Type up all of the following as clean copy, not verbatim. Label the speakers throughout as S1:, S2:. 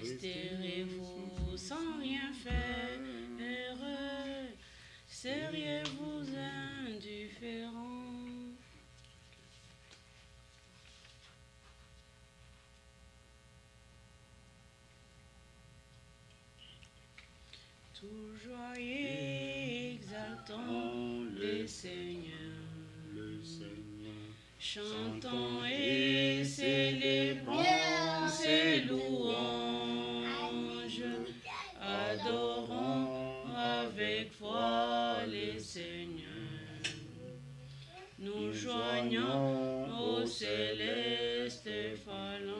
S1: resterez-vous sans rien faire? Seriez-vous indifférent? Tout joyeux, exaltant le Seigneur, chantons et célébrons ses louanges, adorons avec foi le Seigneur. Nous joignons au céleste phalange.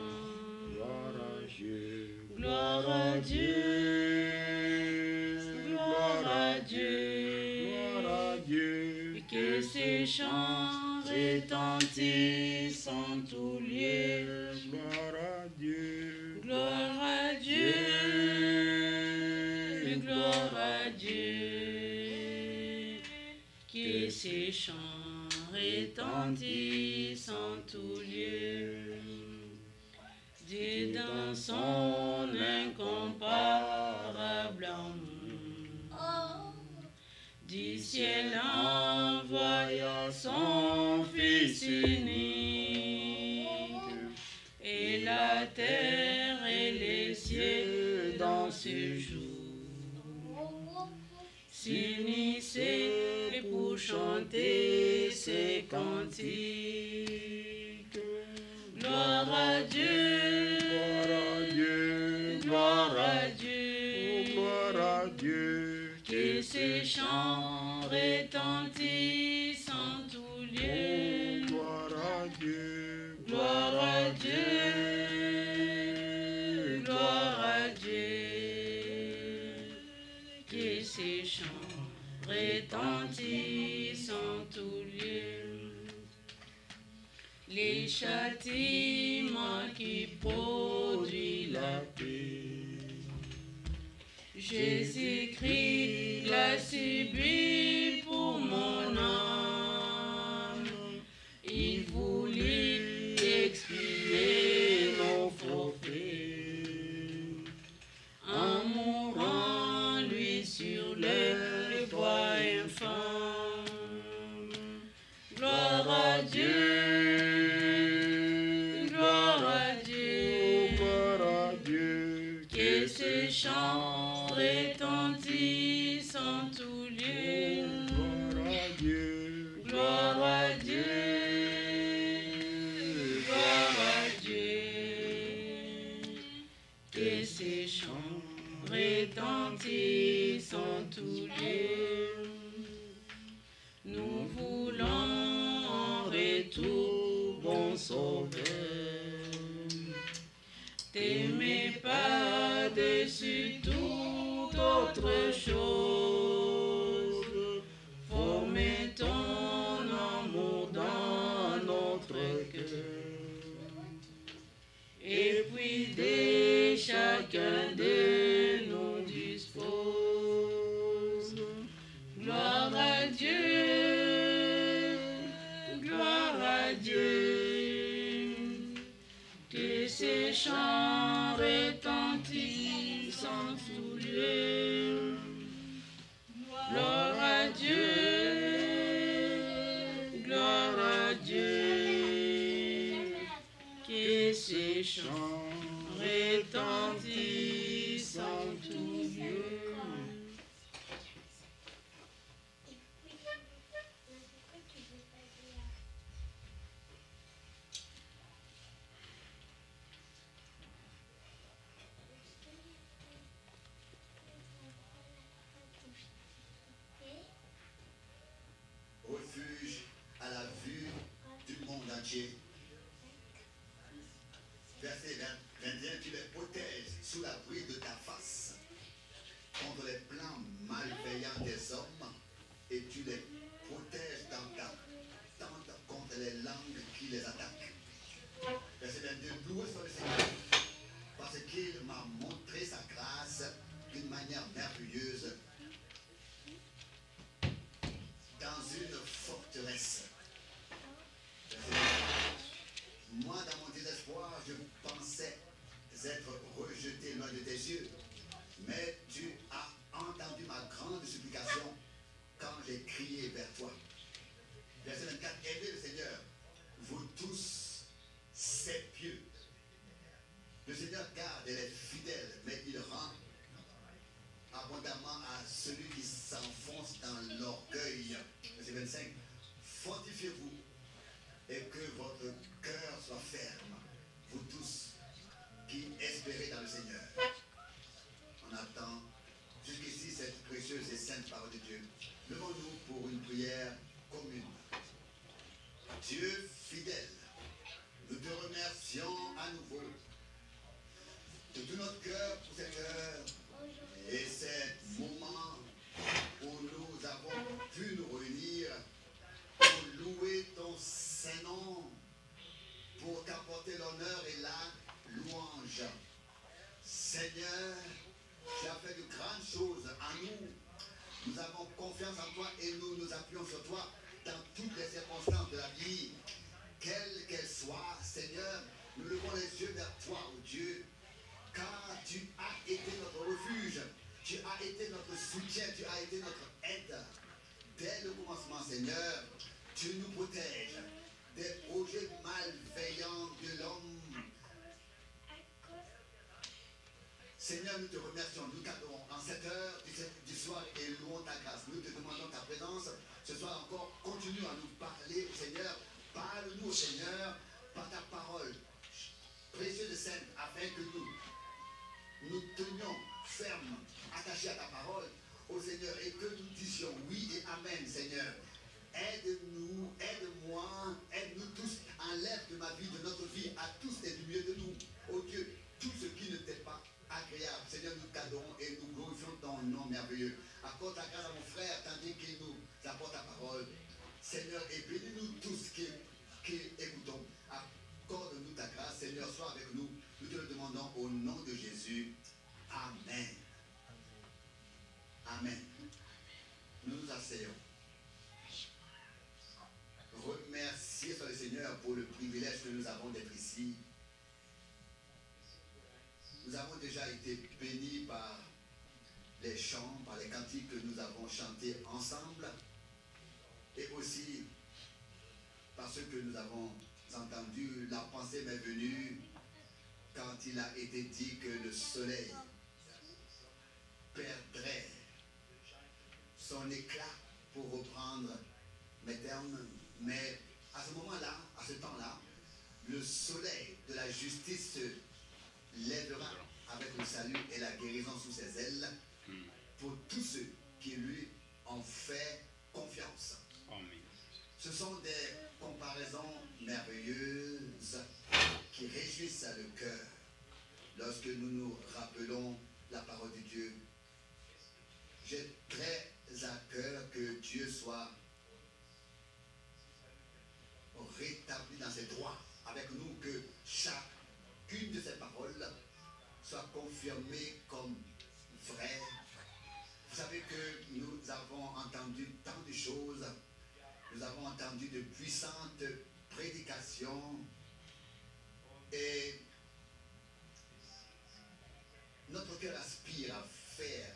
S1: Gloire à Dieu, gloire à Dieu, gloire à Dieu, que ces chants retentissent en tout lieu. Gloire à Dieu, gloire à Dieu, gloire à Dieu, que ces chants retentissent en tout lieu. Dieu dans son incomparable amour, du ciel envoya son Fils unique, et la terre et les cieux dans ce jour s'unissaient pour chanter ces cantiques. Gloire à Dieu, gloire à Dieu, gloire à Dieu, que ces chants retentissent en tout lieu. Gloire à Dieu, gloire à Dieu, gloire à Dieu, que ces chants retentissent en tout lieu. Les châtiments qui produisent la paix, Jésus-Christ l'a subi pour mon âme. Il voulut expier nos forfaits en mourant lui sur le bois infâme. Gloire à Dieu, chants retentissent en tout lieu. Gloire à Dieu, gloire à Dieu, gloire à Dieu, que ces chants retentissent en tout lieu. Nous voulons en retour, bon Sauveur, t'aimer par-dessus toute autre chose, former ton amour dans notre cœur, et puis de chacun de nous dispose. Gloire à Dieu, gloire à Dieu, que ces chants retentissent en tout lieu. Gloire à Dieu, gloire à Dieu, que ces chants retentissent en tout lieu.
S2: Refuge à la vue du monde entier. Verset 21, tu les protèges sous l'abri de ta face contre les plans malveillants des hommes, et tu les protèges dans ta tente contre les langues qui les attaquent. Verset 22, loué soit le Seigneur, parce qu'il m'a montré sa grâce d'une manière merveilleuse dans une forteresse. Moi, dans mon désespoir, je pensais être rejeté loin de tes yeux. Mais tu as entendu ma grande supplication quand j'ai crié vers toi. Verset 24, aimez le Seigneur, vous tous, ses pieux. Le Seigneur garde et est fidèle, mais il rend abondamment à celui qui s'enfonce dans l'orgueil. Verset 25, fortifiez-vous et que votre cœur soit ferme, vous tous qui espérez dans le Seigneur. On attend jusqu'ici cette précieuse et sainte parole de Dieu. Levons-nous pour une prière commune. Dieu fidèle, nous te remercions à nouveau de tout notre cœur pour cette heure et ces moments où nous avons pu nous réunir pour louer ton Saint-Nom, pour t'apporter l'honneur et la louange. Seigneur, tu as fait de grandes choses en nous. Nous avons confiance en toi et nous nous appuyons sur toi dans toutes les circonstances de la vie. Quelles qu'elles soient, Seigneur, nous levons les yeux vers toi, oh Dieu, car tu as été notre refuge, tu as été notre soutien, tu as été notre aide. Dès le commencement, Seigneur, tu nous protèges des projets malveillants de l'homme. Seigneur, nous te remercions, nous t'adorons en cette heure du soir et louons ta grâce. Nous te demandons ta présence. Ce soir encore, continue à nous parler, Seigneur. Parle-nous, Seigneur, par ta parole, précieuse et sainte, afin que nous tenions fermes, attachés à ta parole, ô Seigneur, et que nous disions oui et amen, Seigneur. Aide-nous, aide-moi, aide-nous tous, enlève de ma vie, de notre vie, à tous et du milieu de nous, ô Dieu, tout ce qui ne t'est pas agréable. Seigneur, nous t'adorons et nous glorifions ton nom merveilleux. Accorde ta grâce à mon frère, tandis qu'il nous apporte ta parole. Seigneur, et bénis-nous tous qui écoutons. Accorde-nous ta grâce. Seigneur, sois avec nous. Nous te le demandons au nom de Jésus. Amen. Amen. Nous nous asseyons. Remercier soit le Seigneur pour le privilège que nous avons d'être ici. Nous avons déjà été bénis par les chants, par les cantiques que nous avons chantés ensemble, et aussi par ce que nous avons entendu. La pensée m'est venue quand il a été dit que le soleil perdrait son éclat, pour reprendre mes termes, mais à ce moment-là, à ce temps-là, le soleil de la justice se lèvera avec le salut et la guérison sous ses ailes pour tous ceux qui lui ont fait confiance.
S1: Amen.
S2: Ce sont des comparaisons merveilleuses qui réjouissent le cœur lorsque nous nous rappelons la parole de Dieu. J'ai très à cœur que Dieu soit rétabli dans ses droits avec nous, que chacune de ses paroles soit confirmée comme vraie. Vous savez que nous avons entendu tant de choses, nous avons entendu de puissantes prédications et notre cœur aspire à faire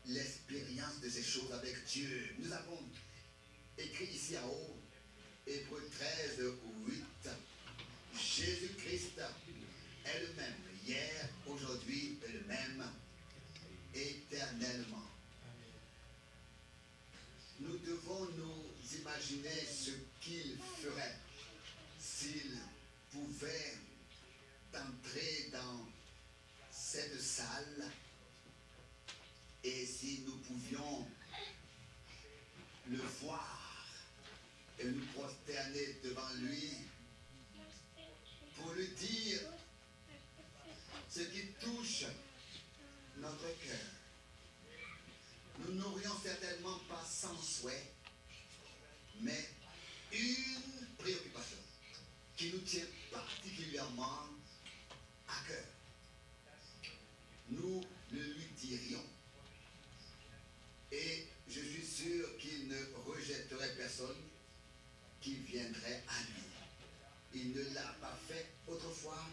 S2: l'expérience de ces choses avec Dieu. Nous avons écrit ici en haut, Hébreux 13, 8, Jésus-Christ est le même, hier, aujourd'hui et le même, éternellement. Nous devons nous imaginer ce qu'il ferait s'il pouvait entrer dans cette salle et si nous pouvions le voir et nous prosterner devant lui pour lui dire ce qui touche notre cœur. Nous n'aurions certainement pas sans souhait, mais une préoccupation qui nous tient particulièrement à cœur. Nous le lui dirions. Et je suis sûr qu'il ne rejetterait personne qui viendrait à lui. Il ne l'a pas fait autrefois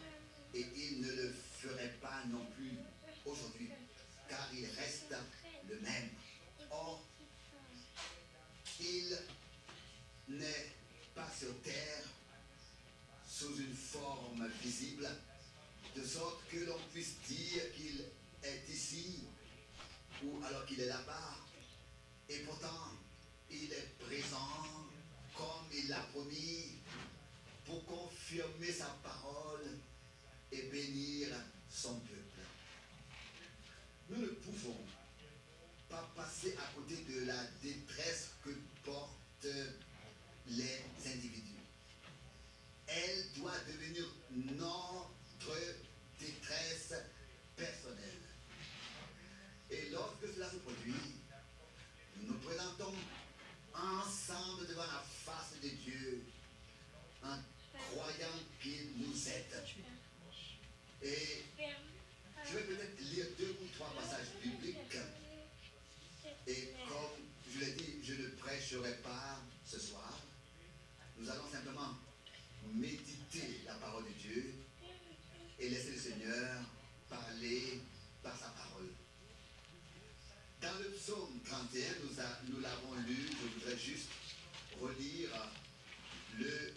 S2: et il ne le ferait pas non plus aujourd'hui, car il reste le même. Or, il n'est pas sur terre sous une forme visible, de sorte que l'on puisse dire qu'il est ici ou alors qu'il est là-bas. Et pourtant, il est présent comme il l'a promis pour confirmer sa parole et bénir son peuple. Nous ne pouvons pas passer à côté de la détresse que portent les individus. Elle doit devenir notre détresse personnelle. Et lorsque cela se produit, nous nous présentons ensemble devant la face de Dieu en croyant qu'il nous aide. Et je vais peut-être lire 2 ou 3 passages bibliques. Et comme je l'ai dit, je ne prêcherai pas ce soir. Nous allons simplement méditer la parole de Dieu et laisser le Seigneur parler par sa parole. Dans le psaume 31, nous l'avons lu, je voudrais juste relire le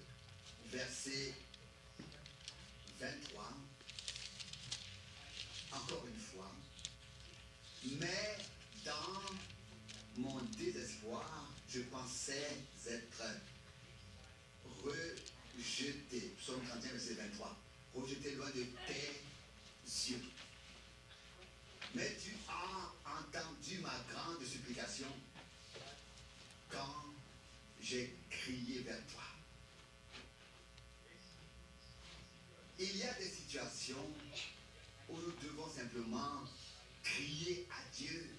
S2: verset 23. Encore une fois. Mais dans mon désespoir, je pensais être rejeté. Psaume 31, verset 23. Rejeté loin de tes yeux. Mais tu as entendu ma grande supplication quand j'ai crié vers toi. Il y a des situations où nous devons simplement crier à Dieu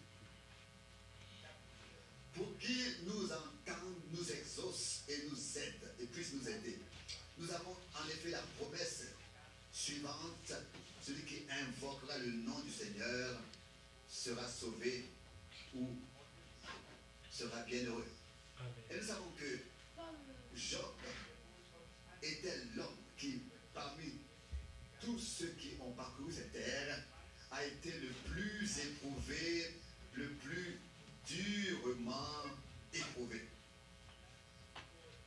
S2: pour qu'il nous entende, nous exauce et nous aide et puisse nous aider. Nous avons en effet la promesse suivante: celui qui invoquera le nom du Seigneur sera sauvé ou sera bienheureux. Et nous savons que Job était l'homme qui, parmi tous ceux qui ont parcouru cette terre, a été le plus éprouvé, le plus durement éprouvé.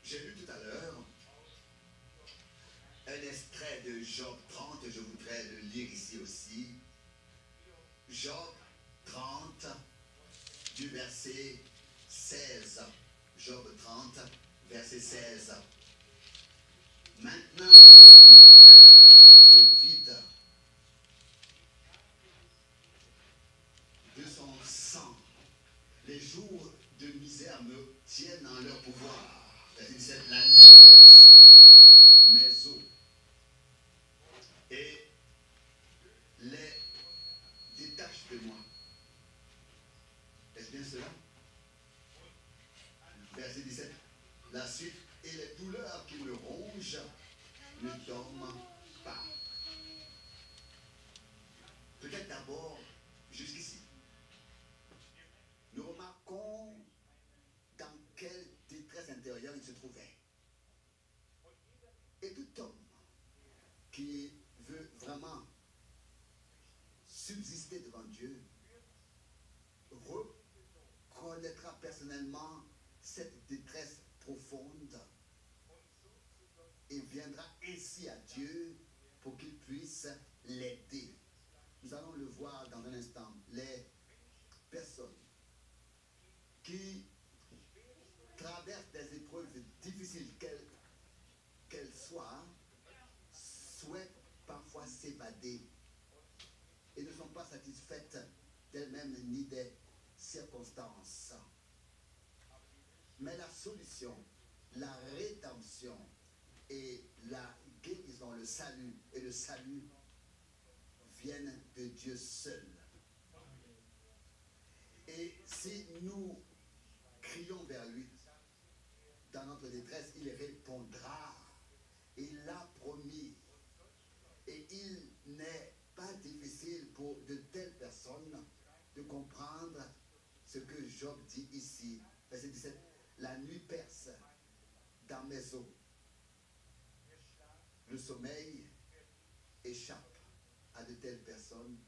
S2: J'ai lu tout à l'heure un extrait de Job 30, je voudrais le lire ici aussi. Job 30, du verset 16. Job 30, verset 16. Maintenant, mon cœur se vide de son sang. Les jours de misère me tiennent en leur pouvoir. Verset 17. La nuit perce mes os et les détache de moi. Est-ce bien cela? Verset 17. La suite: et les douleurs qui me rongent ne dorment pas. Peut-être d'abord jusqu'ici. Nous remarquons dans quelle détresse intérieure il se trouvait. Et tout homme qui veut vraiment subsister devant Dieu reconnaîtra personnellement cette détresse profonde et viendra ainsi à Dieu pour qu'il puisse l'aider. Nous allons le voir dans un instant. Les personnes qui traversent des épreuves difficiles, qu'elles soient, souhaitent parfois s'évader et ne sont pas satisfaites d'elles-mêmes ni des circonstances. Mais la solution, la rédemption et la guérison, le salut et le salut viennent de Dieu seul. Et si nous crions vers lui dans notre détresse, il répondra. Il l'a promis. Et il n'est pas difficile pour de telles personnes de comprendre ce que Job dit ici. Verset 17. La nuit perce dans mes os. Le sommeil échappe à à de telles personnes,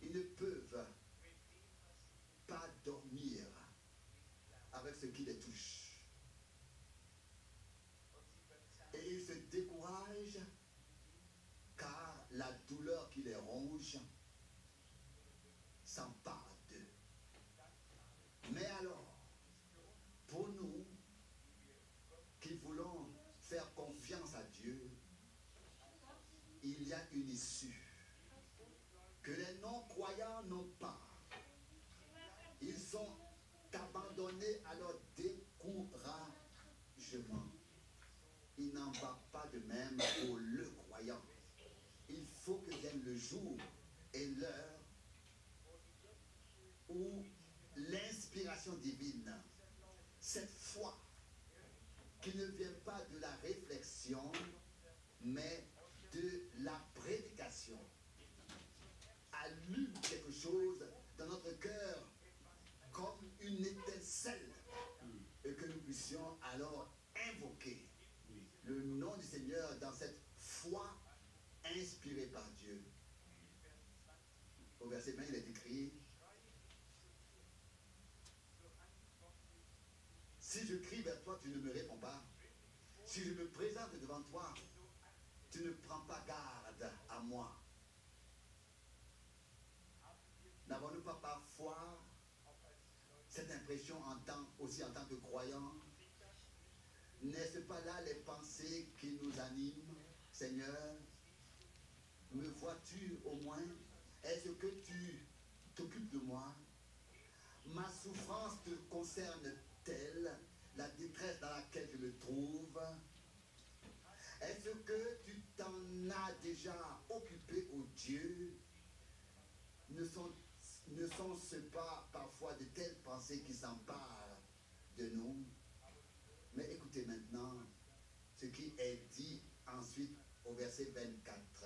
S2: ils ne peuvent pas dormir avec ce qui les touche. Et ils se découragent car la douleur qui les ronge s'empare d'eux. Mais alors, pour nous qui voulons faire confiance à Dieu, il y a une issue que les non-croyants n'ont pas. Ils sont abandonnés à leur découragement. Il n'en va pas de même pour le croyant. Il faut que vienne le jour et l'heure où l'inspiration divine, cette foi qui ne vient pas de la réflexion, mais de la prédication, allume quelque chose dans notre cœur comme une étincelle et que nous puissions alors invoquer le nom du Seigneur dans cette foi inspirée par Dieu. Au verset 20, il est écrit: si je crie vers toi, tu ne me réponds pas. Si je me présente devant toi, tu ne prends pas garde à moi. N'avons-nous pas parfois cette impression aussi en tant que croyants? N'est-ce pas là les pensées qui nous animent? Seigneur, me vois-tu au moins? Est-ce que tu t'occupes de moi? Ma souffrance te concerne-t-elle? La détresse dans laquelle je me trouve? Est-ce que tu t'en as déjà occupé, ô Dieu? Ne sont-ce pas parfois de telles pensées qui s'emparent de nous? Mais écoutez maintenant ce qui est dit ensuite au verset 24.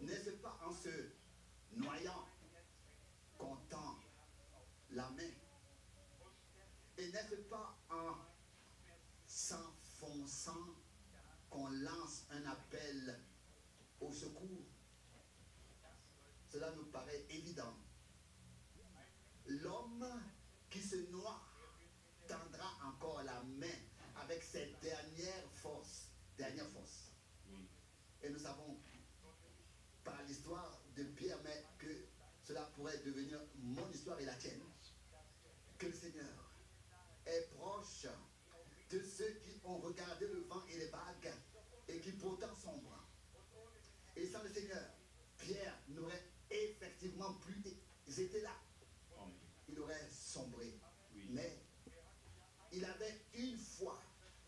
S2: N'est-ce pas en se noyant qu'on tend la main? Et n'est-ce pas en s'enfonçant qu'on lance un appel au secours? Cela nous paraît évident. L'homme qui se noie tendra encore la main avec cette dernière force. Et nous savons par l'histoire de Pierre, mais que cela pourrait devenir mon histoire et la tienne, que le Seigneur est proche de ceux qui ont regardé le vent et les vagues et qui pourtant sombrent. Et sans le Seigneur, Pierre n'aurait effectivement plus été là. Il aurait sombré. Mais il avait une fois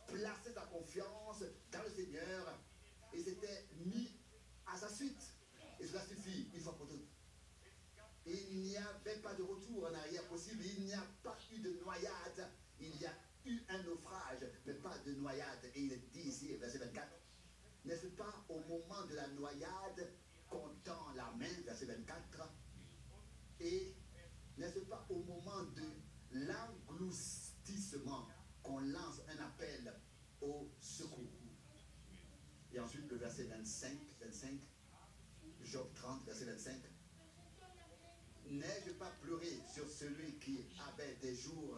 S2: placé sa confiance dans le Seigneur et s'était mis à sa suite. Et cela suffit une fois pour toutes. Il n'y avait pas de retour en arrière possible. Il n'y a pas eu de noyade. Il y a eu un naufrage, mais pas de noyade. Et il est dit ici, verset 24, n'est-ce pas au moment de la noyade qu'on tend la main, verset 24, et n'est-ce pas au moment de l'engloutissement qu'on lance un appel au secours? Et ensuite le verset 25, Job 30, verset 25. N'ai-je pas pleuré sur celui qui avait des jours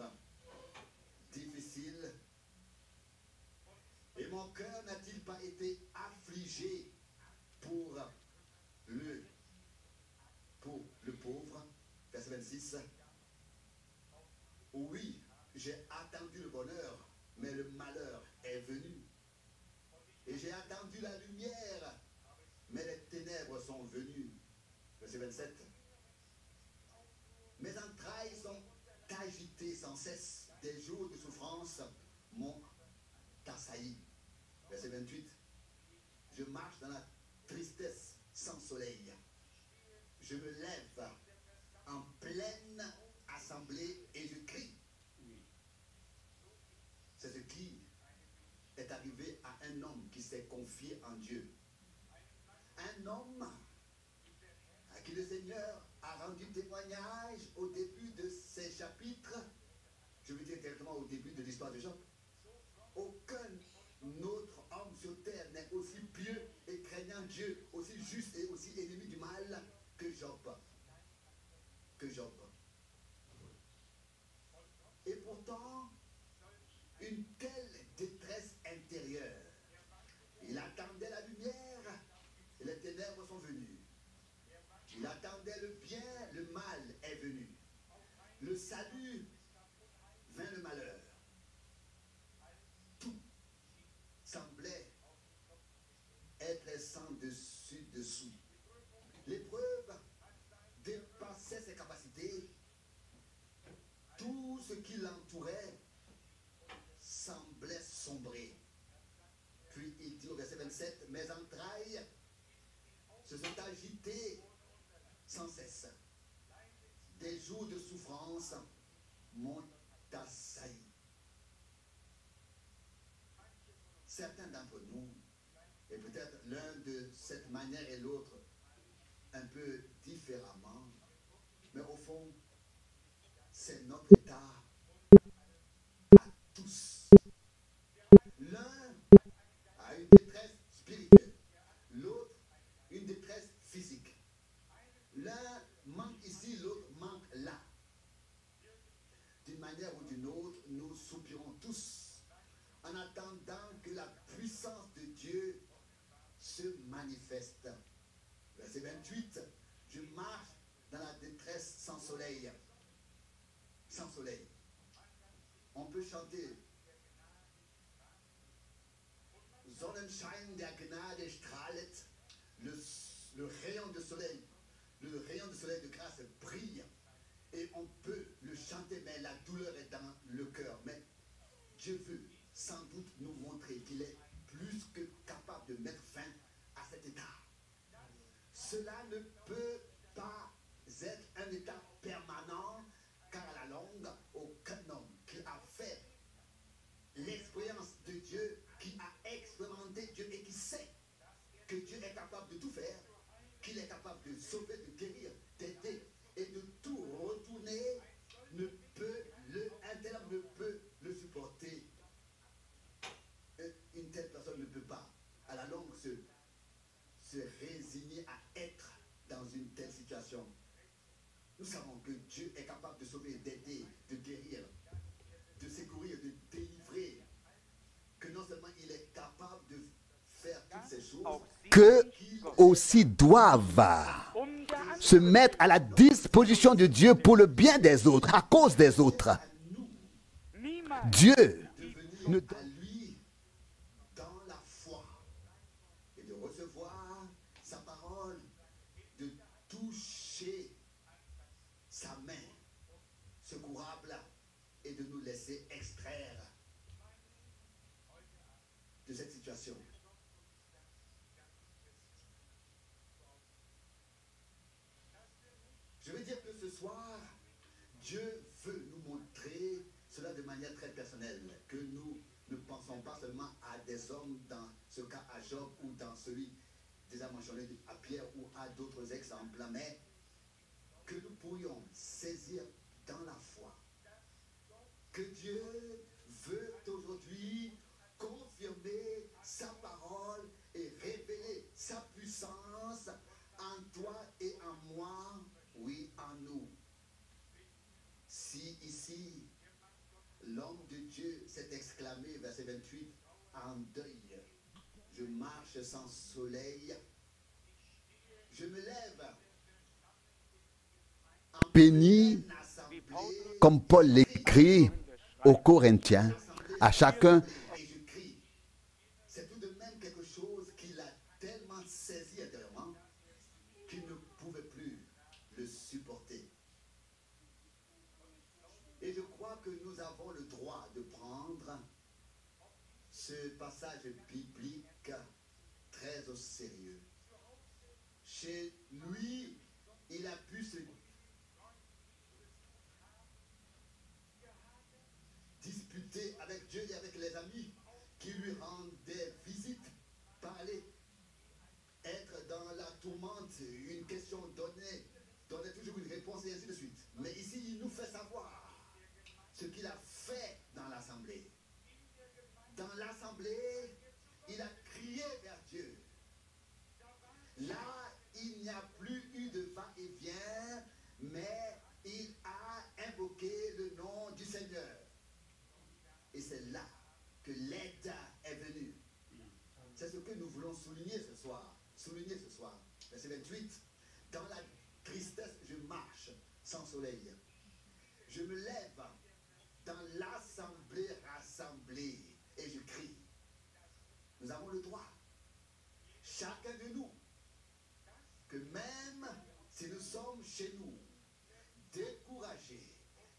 S2: difficiles? Et mon cœur n'a-t-il pas été affligé pour le pauvre? Verset 26. Oui, j'ai attendu le bonheur, mais le malheur est venu. Et j'ai attendu la lumière, mais les ténèbres sont venues. Verset 27. Mes entrailles sont agitées sans cesse. Des jours de souffrance m'ont assailli. Verset 28. Je marche dans la tristesse sans soleil. Je me lève en pleine assemblée et je crie. C'est ce qui est arrivé à un homme qui s'est confié en Dieu. Un homme à qui le Seigneur a rendu témoignage au début de ces chapitres. Je veux dire directement au début de l'histoire de Job. Aucun autre homme sur terre n'est aussi Dieu aussi juste et aussi ennemi du mal que Job. Que Job. Et pourtant, une telle détresse intérieure. Il attendait la lumière et les ténèbres sont venues. Il attendait le bien, le mal est venu. Le salut vint le malheur. Tout semblait être sans dessus dessous. L'épreuve dépassait ses capacités. Tout ce qui l'entourait semblait sombrer. Puis il dit au verset 27, mes entrailles se sont agitées sans cesse. Des jours de souffrance m'ont assailli. Certains d'entre nous, et peut-être l'un de cette manière et l'autre un peu différemment, mais au fond, c'est notre état à tous. L'un a une détresse spirituelle, l'autre une détresse physique. L'un manque ici, l'autre manque là. D'une manière ou d'une autre, nous soupirons tous en attendant que la puissance de Dieu se manifeste. Verset 28, je marche dans la détresse sans soleil. Sans soleil. On peut chanter Sonnenschein der Gnade strahlet, le rayon de soleil, le rayon de soleil de grâce brille et on peut le chanter, mais la douleur est dans le cœur. Mais Dieu veut sans doute nous montrer qu'il est plus que capable de mettre fin à cet état. Cela ne peut pas être un état permanent, car à la longue, aucun homme qui a fait l'expérience de Dieu, qui a expérimenté Dieu et qui sait que Dieu est capable de tout faire, qu'il est capable de sauver, de guérir, d'aider et de tout retourner, un tel homme ne peut le supporter. Une telle personne ne peut pas, à la longue, se résigner à être dans une telle situation. Nous savons que Dieu est capable de sauver, d'aider, de guérir, de secourir, de délivrer. Que non seulement il est capable de faire toutes ces choses,
S3: que aussi doivent se mettre à la disposition de Dieu pour le bien des autres, à cause des autres. Dieu
S2: ne à lui dans la foi et de recevoir sa parole, de toucher sa main secourable et de nous laisser extraire de cette situation. Je veux dire que ce soir, Dieu veut nous montrer cela de manière très personnelle, que nous ne pensons pas seulement à des hommes, dans ce cas à Job ou dans celui déjà mentionné à Pierre ou à d'autres exemples, mais que nous pourrions saisir dans la foi que Dieu veut aujourd'hui confirmer sa parole et révéler sa puissance en toi et en moi, oui, en nous. Si ici, l'homme de Dieu s'est exclamé, verset 28, en deuil, je marche sans soleil, je me lève en
S3: bénis,
S2: pleine assemblée,
S3: comme Paul l'écrit aux Corinthiens, à chacun.
S2: et je crie. C'est tout de même quelque chose qui l'a tellement saisi intérieurement qu'il ne pouvait plus le supporter. Et je crois que nous avons le droit de prendre ce passage biblique très au sérieux. Chez lui, il a pu se disputer avec Dieu et avec les amis qui lui rendaient visite, parler, être dans la tourmente, une question donnée toujours une réponse et ainsi de suite. Mais ici, il nous fait savoir ce qu'il a fait dans l'assemblée. Dans l'assemblée, il a crié vers Dieu. Là, il n'y a plus eu de va-et-vient, mais il a invoqué le nom du Seigneur. Et c'est là que l'aide est venue. C'est ce que nous voulons souligner ce soir. Souligner ce soir. Verset 28. Dans la tristesse, je marche sans soleil. Je me lève dans l'assemblée rassemblée et je crie. Nous avons le droit, chacun de nous, que même si nous sommes chez nous, découragés,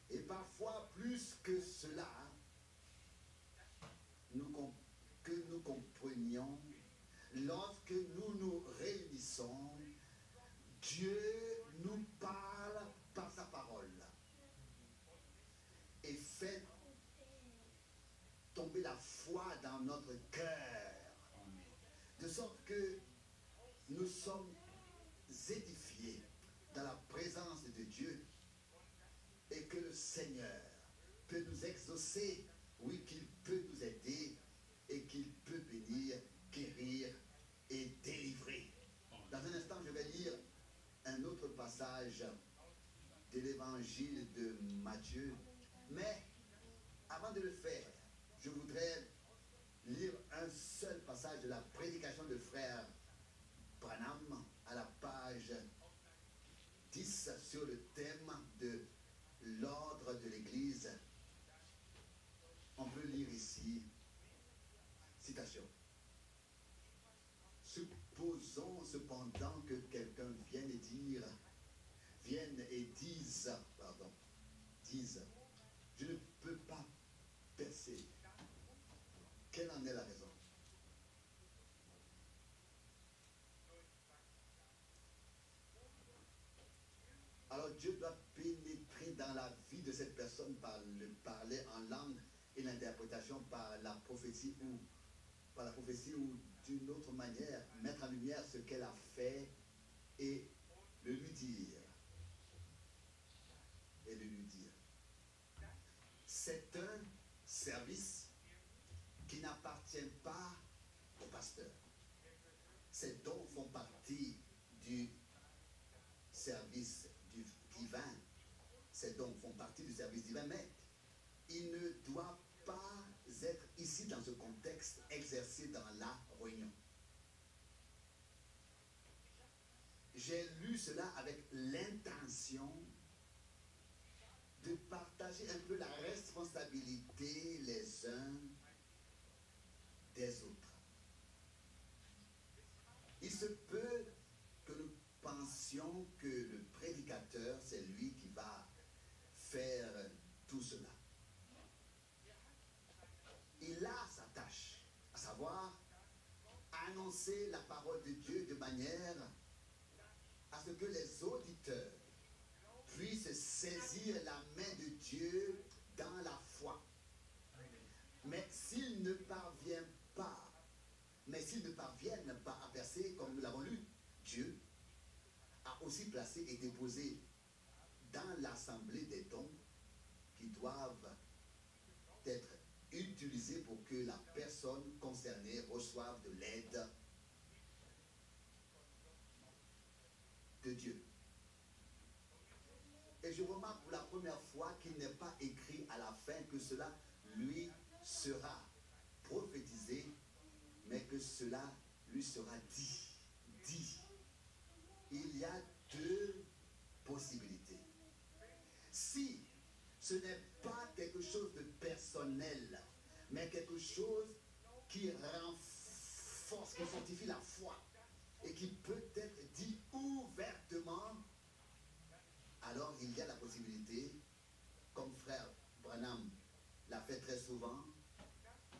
S2: et parfois plus que cela, que nous comprenions, lorsque nous nous réunissons, Dieu nous parle par sa parole et fait tomber la foi dans notre cœur, de sorte que nous sommes édifiés dans la présence de Dieu et que le Seigneur peut nous exaucer, oui, qu'il peut nous aider et qu'il peut bénir, guérir et délivrer. Dans un instant, je vais lire un autre passage de l'évangile de Matthieu, mais avant de le faire, je voudrais lire un seul passage de la prédication de frère Branham à la page 10 sur le thème de l'ordre de l'Église. On peut lire ici, citation. Supposons cependant que quelqu'un vienne et dise, je ne peux pas percer. Quelle en est la raison? Alors Dieu doit pénétrer dans la vie de cette personne par le parler en langue et l'interprétation par la prophétie ou d'une autre manière, mettre en lumière ce qu'elle a fait et le lui dire. C'est un service qui n'appartient pas au pasteur. Ces dons font partie du service divin. Ces dons font partie du service divin, mais il ne doit pas être ici dans ce contexte exercé dans la réunion. J'ai lu cela avec l'intention de partager un peu la responsabilité les uns des autres. Il se peut que nous pensions que le prédicateur, c'est lui qui va faire tout cela. Il a sa tâche, à savoir annoncer la parole de Dieu de manière à ce que les auditeurs puissent saisir la main de Dieu dans la foi. Mais s'ils ne parviennent pas à percer, comme nous l'avons lu, Dieu a aussi placé et déposé dans l'assemblée des dons qui doivent être utilisés pour que la personne concernée reçoive de l'aide de Dieu. Et je remarque pour la première fois qu'il n'est pas écrit à la fin que cela lui sera prophétisé, mais que cela lui sera dit. Il y a deux possibilités. Si ce n'est pas quelque chose de personnel, mais quelque chose qui renforce, qui fortifie la foi et qui peut être dit ouvertement, alors il y a la possibilité, comme frère Branham l'a fait très souvent,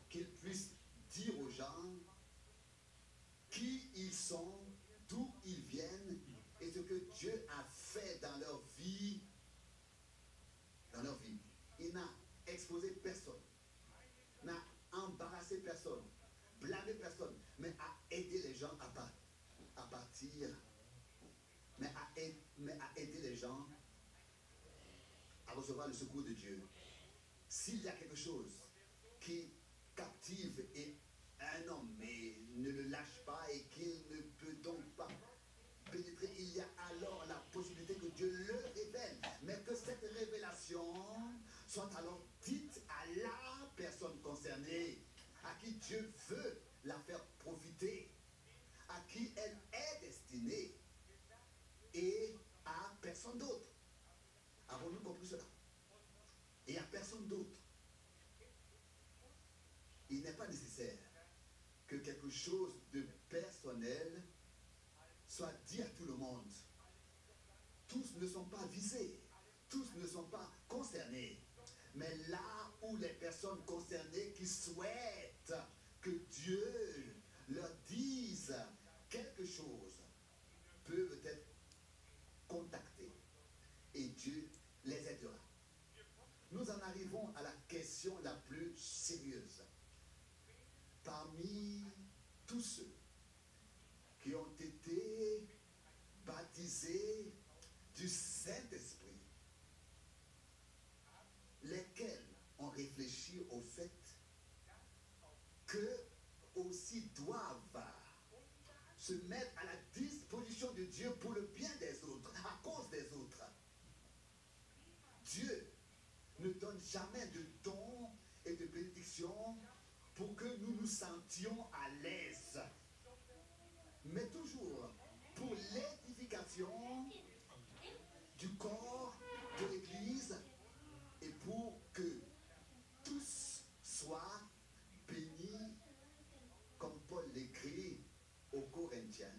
S2: qu'il puisse dire aux gens qui ils sont, d'où ils viennent et ce que Dieu a fait dans leur vie. Il n'a exposé personne, n'a embarrassé personne, blâmé personne, mais a aidé les gens à partir, mais à aider les gens à recevoir le secours de Dieu. S'il y a quelque chose qui captive un homme et ne le lâche pas et qu'il ne peut donc pas il y a alors la possibilité que Dieu le révèle, mais que cette révélation soit alors dite à la personne concernée, à qui Dieu veut la faire profiter, à qui elle est destinée, et à personne d'autre. Avons-nous compris cela? Et à personne d'autre. Il n'est pas nécessaire que quelque chose de personnel soit dit à tout le monde. Tous ne sont pas visés, tous ne sont pas concernés. Mais là où les personnes concernées qui souhaitent que Dieu leur dise quelque chose peuvent être contactés et Dieu les aidera. Nous en arrivons à la question la plus sérieuse. Parmi tous ceux qui ont été baptisés du Saint-Esprit, lesquels ont réfléchi au fait que aussi doivent se mettre à la disposition de Dieu pour le bien des autres, à cause des autres. Dieu ne donne jamais de dons et de bénédictions pour que nous nous sentions à l'aise, mais toujours pour l'édification du corps de l'Église et pour que tous soient bénis, comme Paul l'écrit aux Corinthiens.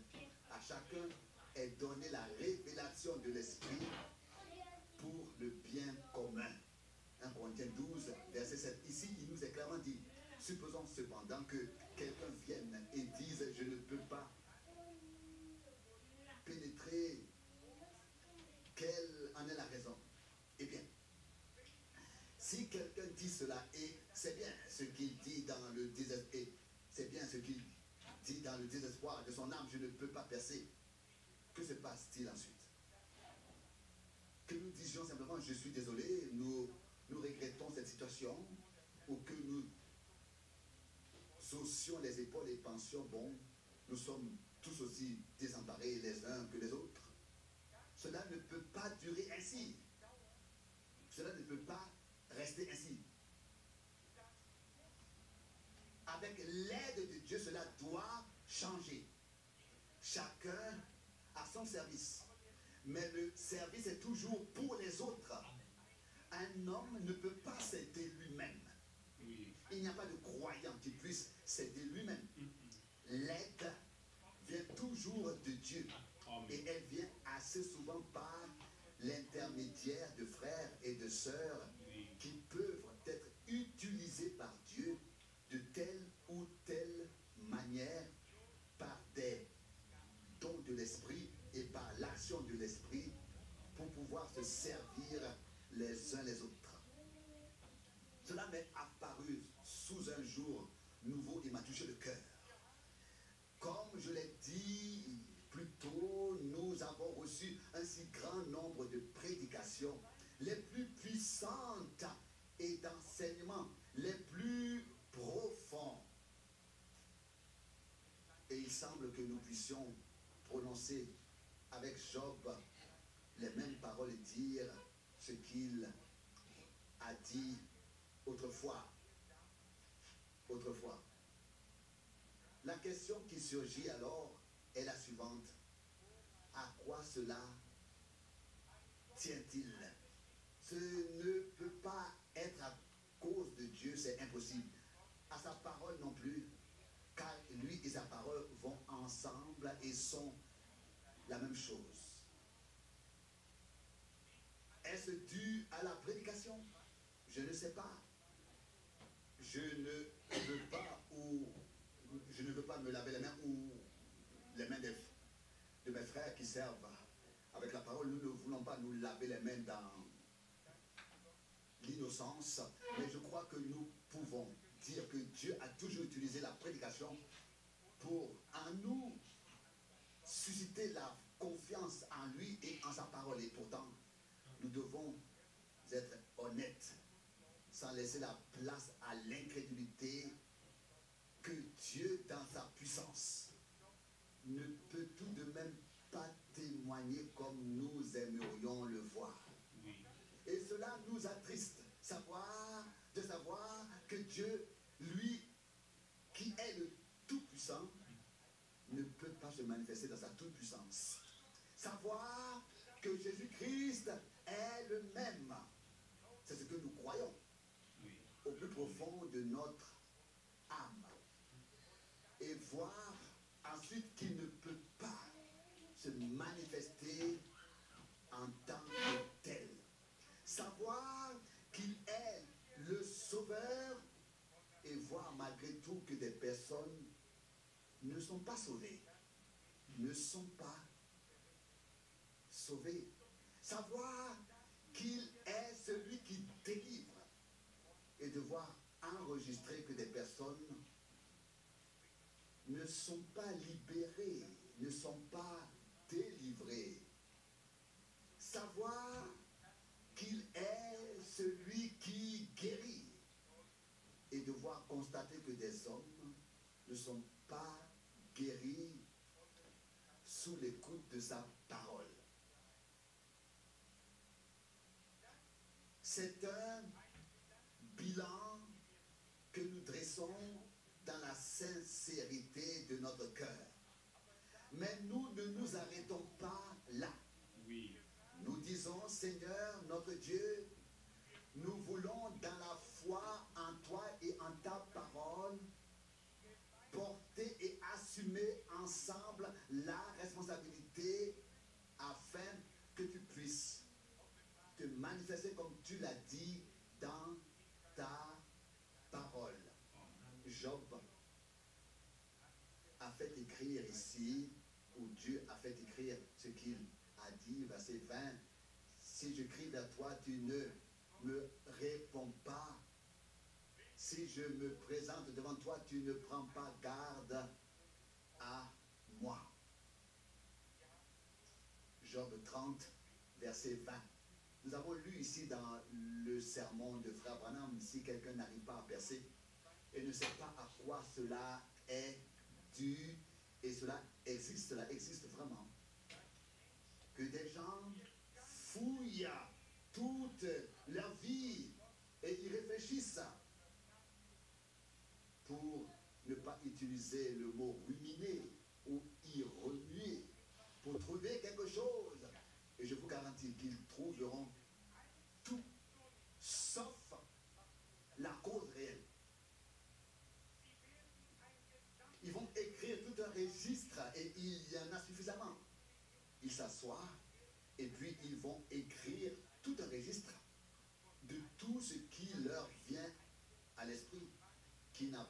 S2: À chacun est donné la révélation de l'Esprit pour le bien commun. 1 Corinthiens 12, verset 7. Ici, il nous est clairement dit, supposons cependant que quelqu'un vienne et dise, je ne peux pas pénétrer, quelle en est la raison? Eh bien, si quelqu'un dit cela, et c'est bien ce qu'il dit dans le désespoir, c'est bien ce qu'il dit dans le désespoir de son âme, je ne peux pas percer, que se passe-t-il ensuite? Que nous disions simplement, je suis désolé, nous regrettons cette situation, ou que nous haussions les épaules et pensions, bon, nous sommes tous aussi désemparés les uns que les autres. Cela ne peut pas durer ainsi. Cela ne peut pas rester ainsi. Avec l'aide de Dieu, cela doit changer. Chacun a son service. Mais le service est toujours pour les autres. Un homme ne peut pas s'aider lui-même. Il n'y a pas de croyant qui puisse s'aider lui-même. L'aide vient toujours de Dieu. Et elle vient assez souvent par l'intermédiaire de frères et de sœurs qui peuvent être utilisés par Dieu de telle ou telle manière, par des dons de l'esprit et par l'action de l'esprit, pour pouvoir se servir les uns les autres. Cela m'est apparu sous un jour nouveau et m'a touché le cœur. Comme je l'ai dit plus tôt, nous avons reçu un si grand nombre de prédications, les plus puissantes et d'enseignements les plus profonds. Et il semble que nous puissions prononcer avec Job les mêmes paroles et dire ce qu'il a dit autrefois. Autrefois. La question qui surgit alors est la suivante. À quoi cela tient-il? Ce ne peut pas être à cause de Dieu, c'est impossible. À sa parole non plus, car lui et sa parole vont ensemble et sont la même chose. Est-ce dû à la prédication? Je ne sais pas. Je ne veux pas me laver les mains ou les mains de mes frères qui servent avec la parole. Nous ne voulons pas nous laver les mains dans l'innocence, mais je crois que nous pouvons dire que Dieu a toujours utilisé la prédication pour en nous susciter la confiance en lui et en sa parole. Et pourtant, nous devons être honnêtes, sans laisser la place à l'incrédulité, que Dieu, dans sa puissance, ne peut tout de même pas témoigner témoigner comme nous aimerions le voir. Et cela nous attriste, de savoir que Dieu, lui, qui est le Tout-Puissant, ne peut pas se manifester dans sa toute-puissance. Savoir que Jésus-Christ est le même. C'est ce que nous croyons au plus profond de notre âme. Et voir ensuite qu'il ne peut pas se manifester en tant que tel. Savoir qu'il est le Sauveur et voir malgré tout que des personnes ne sont pas sauvées. Ne sont pas sauvées. Savoir qu'il est celui qui délivre et de voir enregistrer que des personnes ne sont pas libérées, ne sont pas délivrées. Savoir qu'il est celui qui guérit et de voir constater que des hommes ne sont pas guéris sous l'écoute de sa parole. C'est un bilan que nous dressons dans la sincérité de notre cœur. Mais nous ne nous arrêtons pas là.
S1: Oui.
S2: Nous disons, Seigneur, notre Dieu, nous voulons dans la foi en toi et en ta parole porter et assumer ensemble la responsabilité afin que tu puisses te manifester comme tu l'as dit dans ta parole. Job a fait écrire ici, où Dieu a fait écrire ce qu'il a dit, verset 20, si je crie vers toi, tu ne me réponds pas. Si je me présente devant toi, tu ne prends pas garde à moi. Job 30, verset 20. Nous avons lu ici dans le sermon de Frère Branham, si quelqu'un n'arrive pas à percer et ne sait pas à quoi cela est dû, et cela existe vraiment. Que des gens fouillent toute leur vie et y réfléchissent pour ne pas utiliser le mot ruminer ou y remuer, pour trouver quelque chose. Et je vous garantis qu'ils trouveront tout sauf la cause réelle. Ils vont écrire tout un registre et il y en a suffisamment. Ils s'assoient et puis ils vont écrire tout un registre de tout ce qui leur vient à l'esprit, qui n'a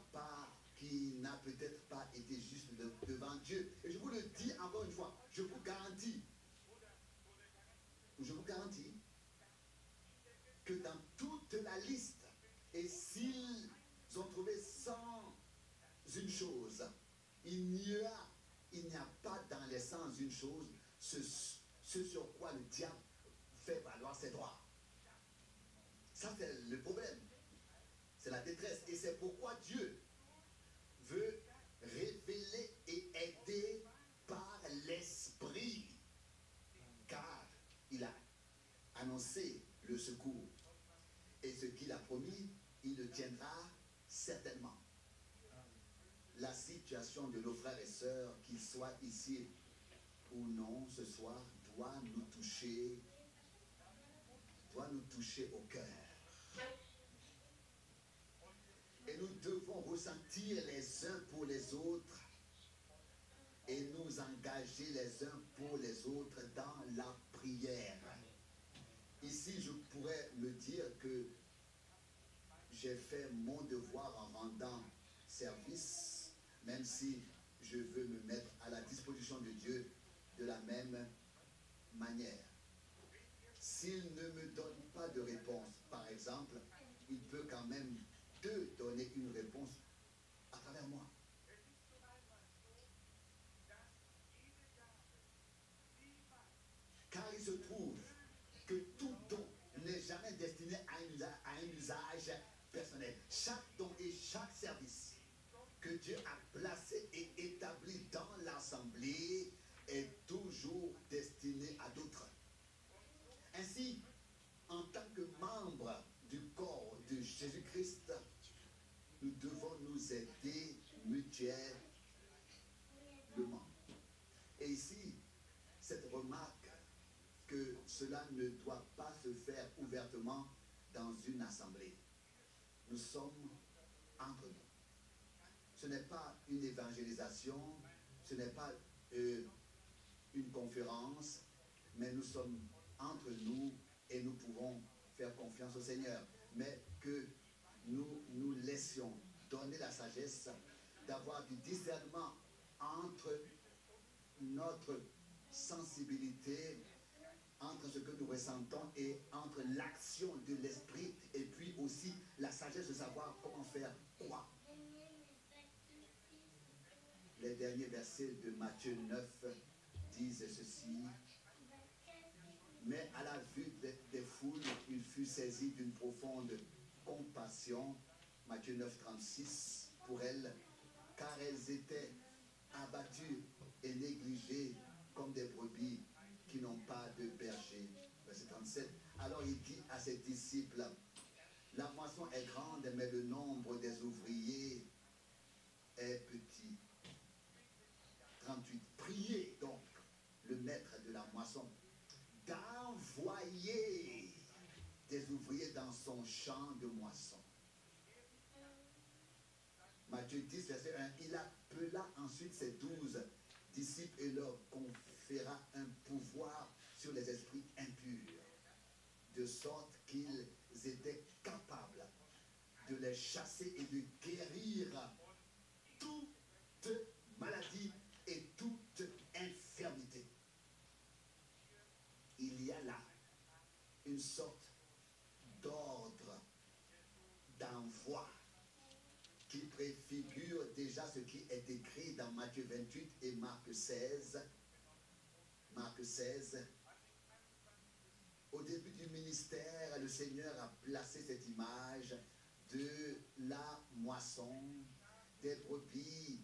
S2: peut-être pas été juste devant Dieu. Et je vous le dis encore une fois, je vous garantis que dans toute la liste, et s'ils ont trouvé 101 choses, il n'y a pas dans les 101 choses ce sur quoi le diable fait valoir ses droits. Ça, c'est le problème. C'est la détresse. Et c'est pourquoi Dieu veut révéler et aider par l'Esprit. Car il a annoncé le secours. Et ce qu'il a promis, il le tiendra certainement. La situation de nos frères et sœurs, qu'ils soient ici ou non ce soir, doit nous toucher au cœur. Et nous devons ressentir les uns pour les autres et nous engager les uns pour les autres dans la prière. Ici, je pourrais me dire que j'ai fait mon devoir en rendant service, même si je veux me mettre à la disposition de Dieu de la même manière. S'il ne me donne pas de réponse, par exemple, il peut quand même te donner une réponse à travers moi. Car il se trouve que tout don n'est jamais destiné à un usage personnel. Chaque don et chaque service que Dieu a placé et établi dans l'assemblée est toujours destiné ouvertement dans une assemblée. Nous sommes entre nous. Ce n'est pas une évangélisation, ce n'est pas une conférence, mais nous sommes entre nous et nous pouvons faire confiance au Seigneur. Mais que nous nous laissions donner la sagesse d'avoir du discernement entre notre sensibilité, entre ce que nous ressentons et entre l'action de l'esprit, et puis aussi la sagesse de savoir comment faire quoi. Les derniers versets de Matthieu 9 disent ceci. Mais à la vue des foules, il fut saisi d'une profonde compassion, Matthieu 9, 36, pour elles, car elles étaient abattues et négligées comme des brebis qui n'ont pas de berger. Verset 37. Alors il dit à ses disciples, la moisson est grande, mais le nombre des ouvriers est petit. 38. Priez donc le maître de la moisson d'envoyer des ouvriers dans son champ de moisson. Matthieu 10, verset 1. Il appela ensuite ses 12 disciples et leur conféra un pouvoir sur les esprits impurs, de sorte qu'ils étaient capables de les chasser et de guérir toute maladie et toute infirmité. Il y a là une sorte d'ordre, d'envoi qui préfigure déjà ce qui est écrit dans Matthieu 28 et Marc 16. Marc 16. Au début du ministère, le Seigneur a placé cette image de la moisson, des brebis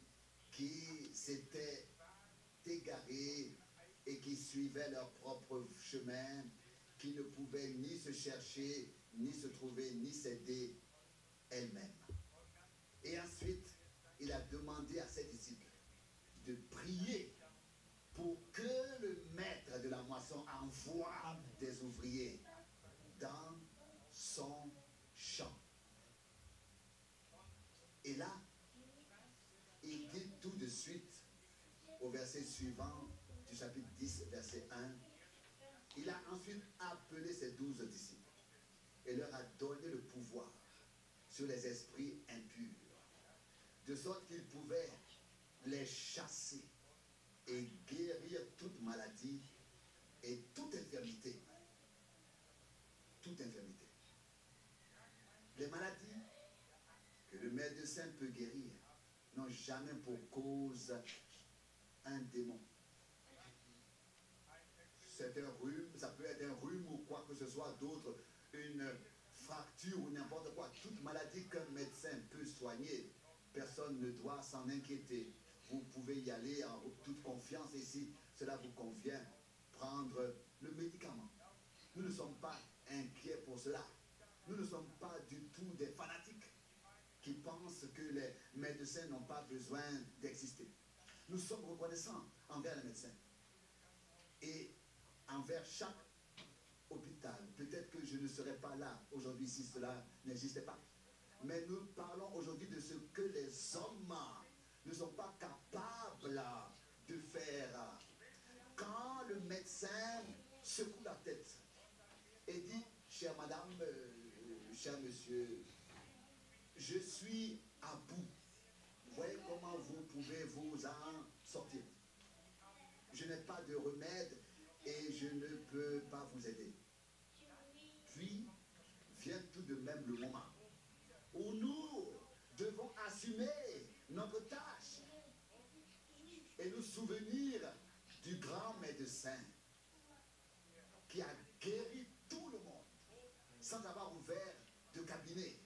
S2: qui s'étaient égarées et qui suivaient leur propre chemin, qui ne pouvaient ni se chercher, ni se trouver, ni s'aider elles-mêmes. Et ensuite, il a demandé à ses disciples de prier pour que le maître de la moisson envoie des ouvriers dans son champ. Et là, il dit tout de suite, au verset suivant du chapitre 10, verset 1, il a ensuite appelé ses 12 disciples et leur a donné le pouvoir sur les esprits impurs, de sorte qu'ils pouvaient les chasser et guérir toute maladie et toute infirmité. Toute infirmité. Les maladies que le médecin peut guérir n'ont jamais pour cause un démon. C'est un rhume, ça peut être un rhume ou quoi que ce soit d'autre, une fracture ou n'importe quoi. Toute maladie qu'un médecin peut soigner, personne ne doit s'en inquiéter. Vous pouvez y aller en toute confiance et si cela vous convient, prendre le médicament. Nous ne sommes pas inquiets pour cela. Nous ne sommes pas du tout des fanatiques qui pensent que les médecins n'ont pas besoin d'exister. Nous sommes reconnaissants envers les médecins et envers chaque hôpital. Peut-être que je ne serais pas là aujourd'hui si cela n'existait pas. Mais nous parlons aujourd'hui de ce que les hommes ne sont pas capables de faire. Quand le médecin secoue la tête et dit, chère madame, cher monsieur, je suis à bout. Voyez comment vous pouvez vous en sortir. Je n'ai pas de remède et je ne peux pas vous aider. Puis vient tout de même le moment où nous devons assumer notre tâche et nous souvenir du grand médecin qui a guéri tout le monde sans avoir ouvert de cabinet.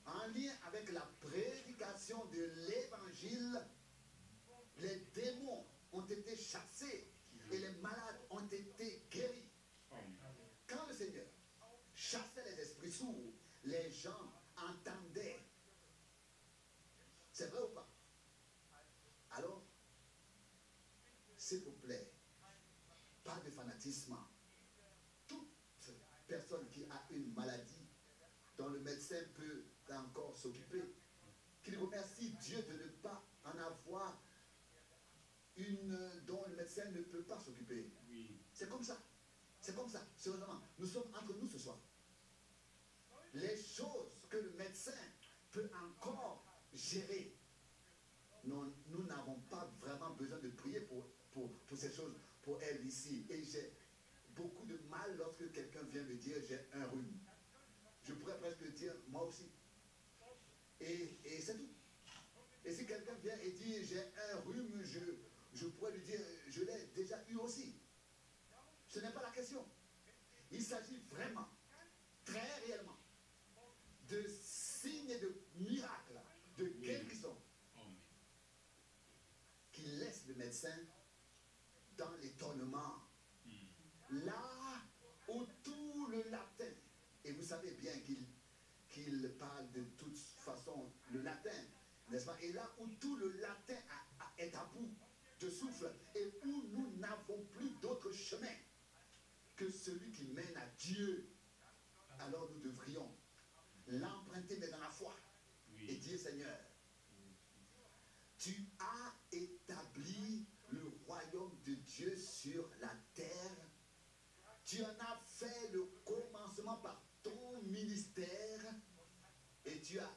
S2: En lien avec la prédication de l'évangile, les démons ont été chassés et les malades ont été guéris. Quand le Seigneur chassait les esprits sourds, les gens entendaient. C'est vrai ou pas? Alors, s'il vous plaît, pas de fanatisme. Toute personne médecin peut encore s'occuper. Qu'il remercie Dieu de ne pas en avoir une dont le médecin ne peut pas s'occuper.
S1: Oui.
S2: C'est comme ça. C'est comme ça. Sérieusement, nous sommes entre nous ce soir. Les choses que le médecin peut encore gérer, nous n'avons pas vraiment besoin de prier pour ces choses, pour elle ici. Et j'ai beaucoup de mal lorsque quelqu'un vient me dire j'ai un rhume. Je pourrais presque dire moi aussi. Et c'est tout. Et si quelqu'un vient et dit j'ai un rhume, je pourrais lui dire je l'ai déjà eu aussi. Ce n'est pas la question. Il s'agit vraiment, très réellement, de signes et de miracles, de guérison, qui laissent le médecin dans l'étonnement. Là où tout le latin, et vous savez bien qu'il parle de toute façon le latin, n'est-ce pas? Et là où tout le latin est à bout de souffle, et où nous n'avons plus d'autre chemin que celui qui mène à Dieu, alors nous devrions l'emprunter mais dans la foi et dire Seigneur, tu as établi le royaume de Dieu sur la terre, tu en as fait le commencement par ton ministère et tu as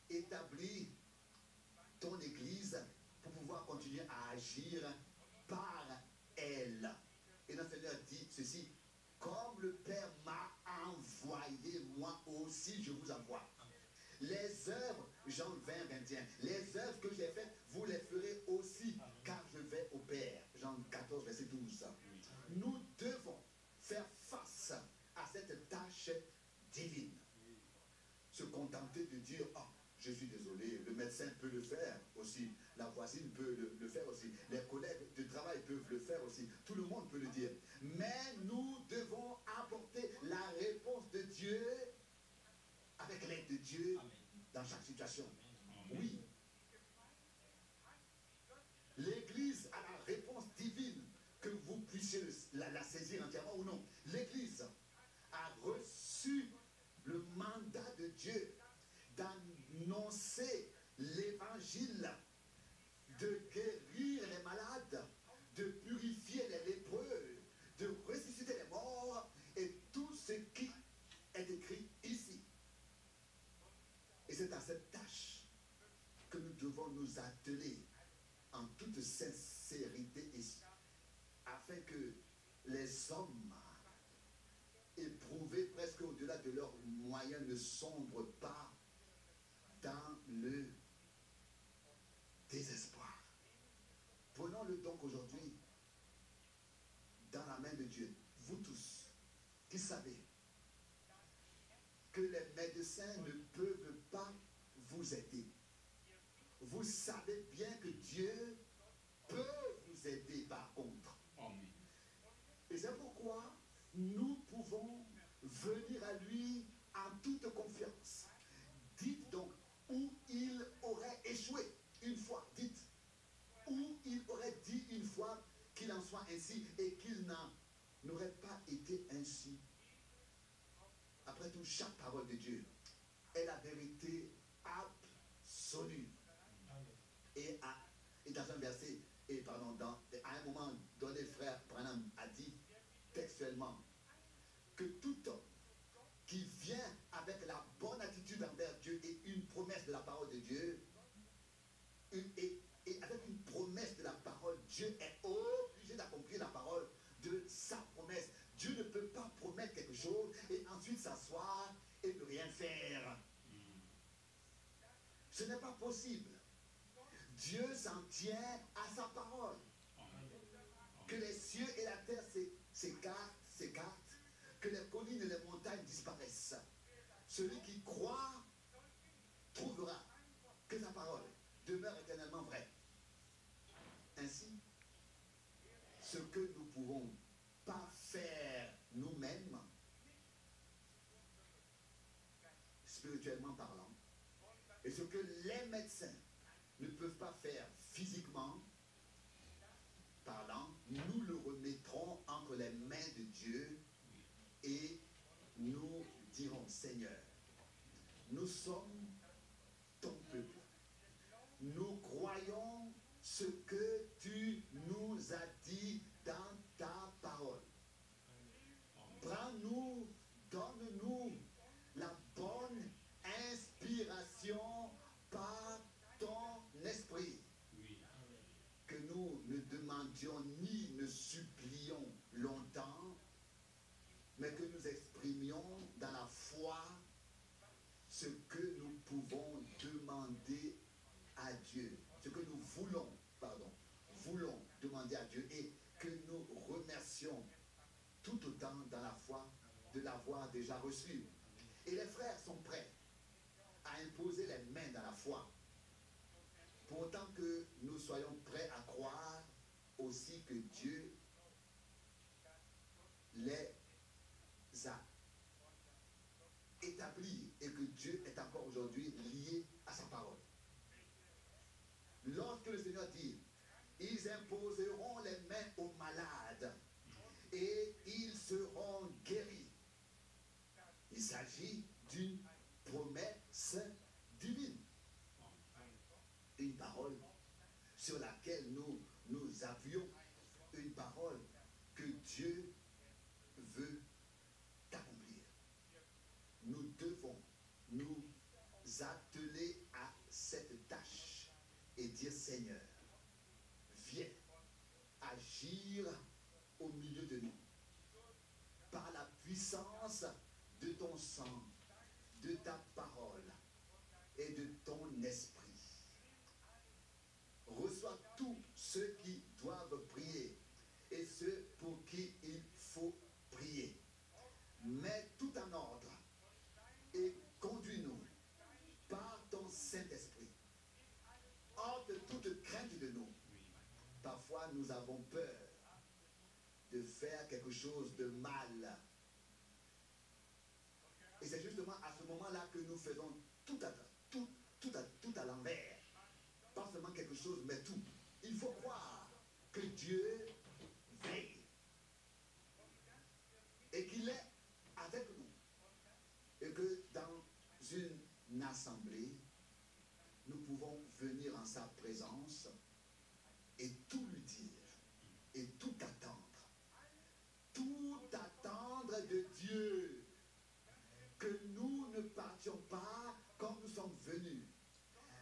S2: établi ton église pour pouvoir continuer à agir par elle. Et notre Seigneur dit ceci, comme le Père m'a envoyé, moi aussi je vous envoie. Les œuvres, Jean 20, 21, les œuvres que j'ai faites, vous les ferez aussi, car je vais au Père. Jean 14, verset 12. Nous devons faire face à cette tâche divine. Se contenter de dire, oh, je suis désolé, le médecin peut le faire aussi, la voisine peut le faire aussi, les collègues de travail peuvent le faire aussi, tout le monde peut le dire. Mais nous devons apporter la réponse de Dieu, avec l'aide de Dieu, dans chaque situation. Oui. L'Église a la réponse divine, que vous puissiez la saisir entièrement ou non. L'Église a reçu le mandat de Dieu d'annoncer l'évangile, de guérir les malades, de purifier les lépreux, de ressusciter les morts et tout ce qui est écrit ici. Et c'est à cette tâche que nous devons nous atteler en toute sincérité afin que les hommes éprouvés presque au-delà de leurs moyens ne sombrent pas dans le désespoir. Prenons-le donc aujourd'hui dans la main de Dieu. Vous tous qui savez que les médecins ne peuvent pas vous aider. Vous savez bien que Dieu peut vous aider par contre.
S1: Amen.
S2: Et c'est pourquoi nous pouvons venir à lui en toute confiance. Dites donc où il aurait échoué une fois. Dites où il aurait dit une fois qu'il en soit ainsi et qu'il n'aurait pas été ainsi. Après tout, chaque parole de Dieu est la vérité absolue. Et dans un verset, à un moment donné, frère Branham a dit textuellement que tout homme qui vient avec la bonne attitude envers Dieu et une promesse de la parole de Dieu, et avec une promesse de la parole, Dieu est obligé d'accomplir la parole de sa promesse. Dieu ne peut pas promettre quelque chose et ensuite s'asseoir et ne rien faire. Ce n'est pas possible. Dieu s'en tient à sa parole. Que les cieux et la terre s'écartent, que les collines et les montagnes disparaissent. Celui qui croit trouvera que sa parole demeure éternellement vraie. Ainsi, ce que nous ne pouvons pas faire nous-mêmes, spirituellement parlant, et ce que les médecins ne peuvent pas faire physiquement parlant, nous le remettrons entre les mains de Dieu et nous dirons, Seigneur, nous sommes ton peuple. Nous croyons ce que tu nous as dit dans ta parole. Prends-nous, donne-nous la bonne inspiration par ton esprit. Que nous ne demandions ni ne supplions longtemps, mais que nous exprimions dans la foi ce que nous pouvons demander à Dieu, ce que nous voulons demander à Dieu, et que nous remercions tout autant dans la foi de l'avoir déjà reçu. Et les frères sont prêts à imposer les mains dans la foi, pour autant que nous soyons prêts à croire aussi que Dieu les a établis et que Dieu est encore aujourd'hui lié à sa parole. Lorsque le Seigneur dit, ils imposeront les mains aux malades et ils seront guéris. Il s'agit d'une promesse divine. Une parole sur laquelle nous appuyons, une parole que Dieu veut accomplir. Nous devons nous atteler à cette tâche et dire, Seigneur, viens agir au milieu de nous par la puissance de ton sang, de ta parole et de ton esprit. Reçois tous ceux qui doivent prier et ceux pour qui il faut prier. Mets tout en ordre et conduis-nous par ton Saint-Esprit. Ôte toute crainte de nous. Parfois, nous avons peur de faire quelque chose de mal. Et c'est justement à ce moment-là que nous faisons tout à l'envers. Pas seulement quelque chose, mais tout. Il faut croire que Dieu veille et qu'il est avec nous. Et que dans une assemblée, nous pouvons venir en sa présence et tout lui dire et tout attendre. Tout attendre de Dieu. Que nous ne partions pas comme nous sommes venus,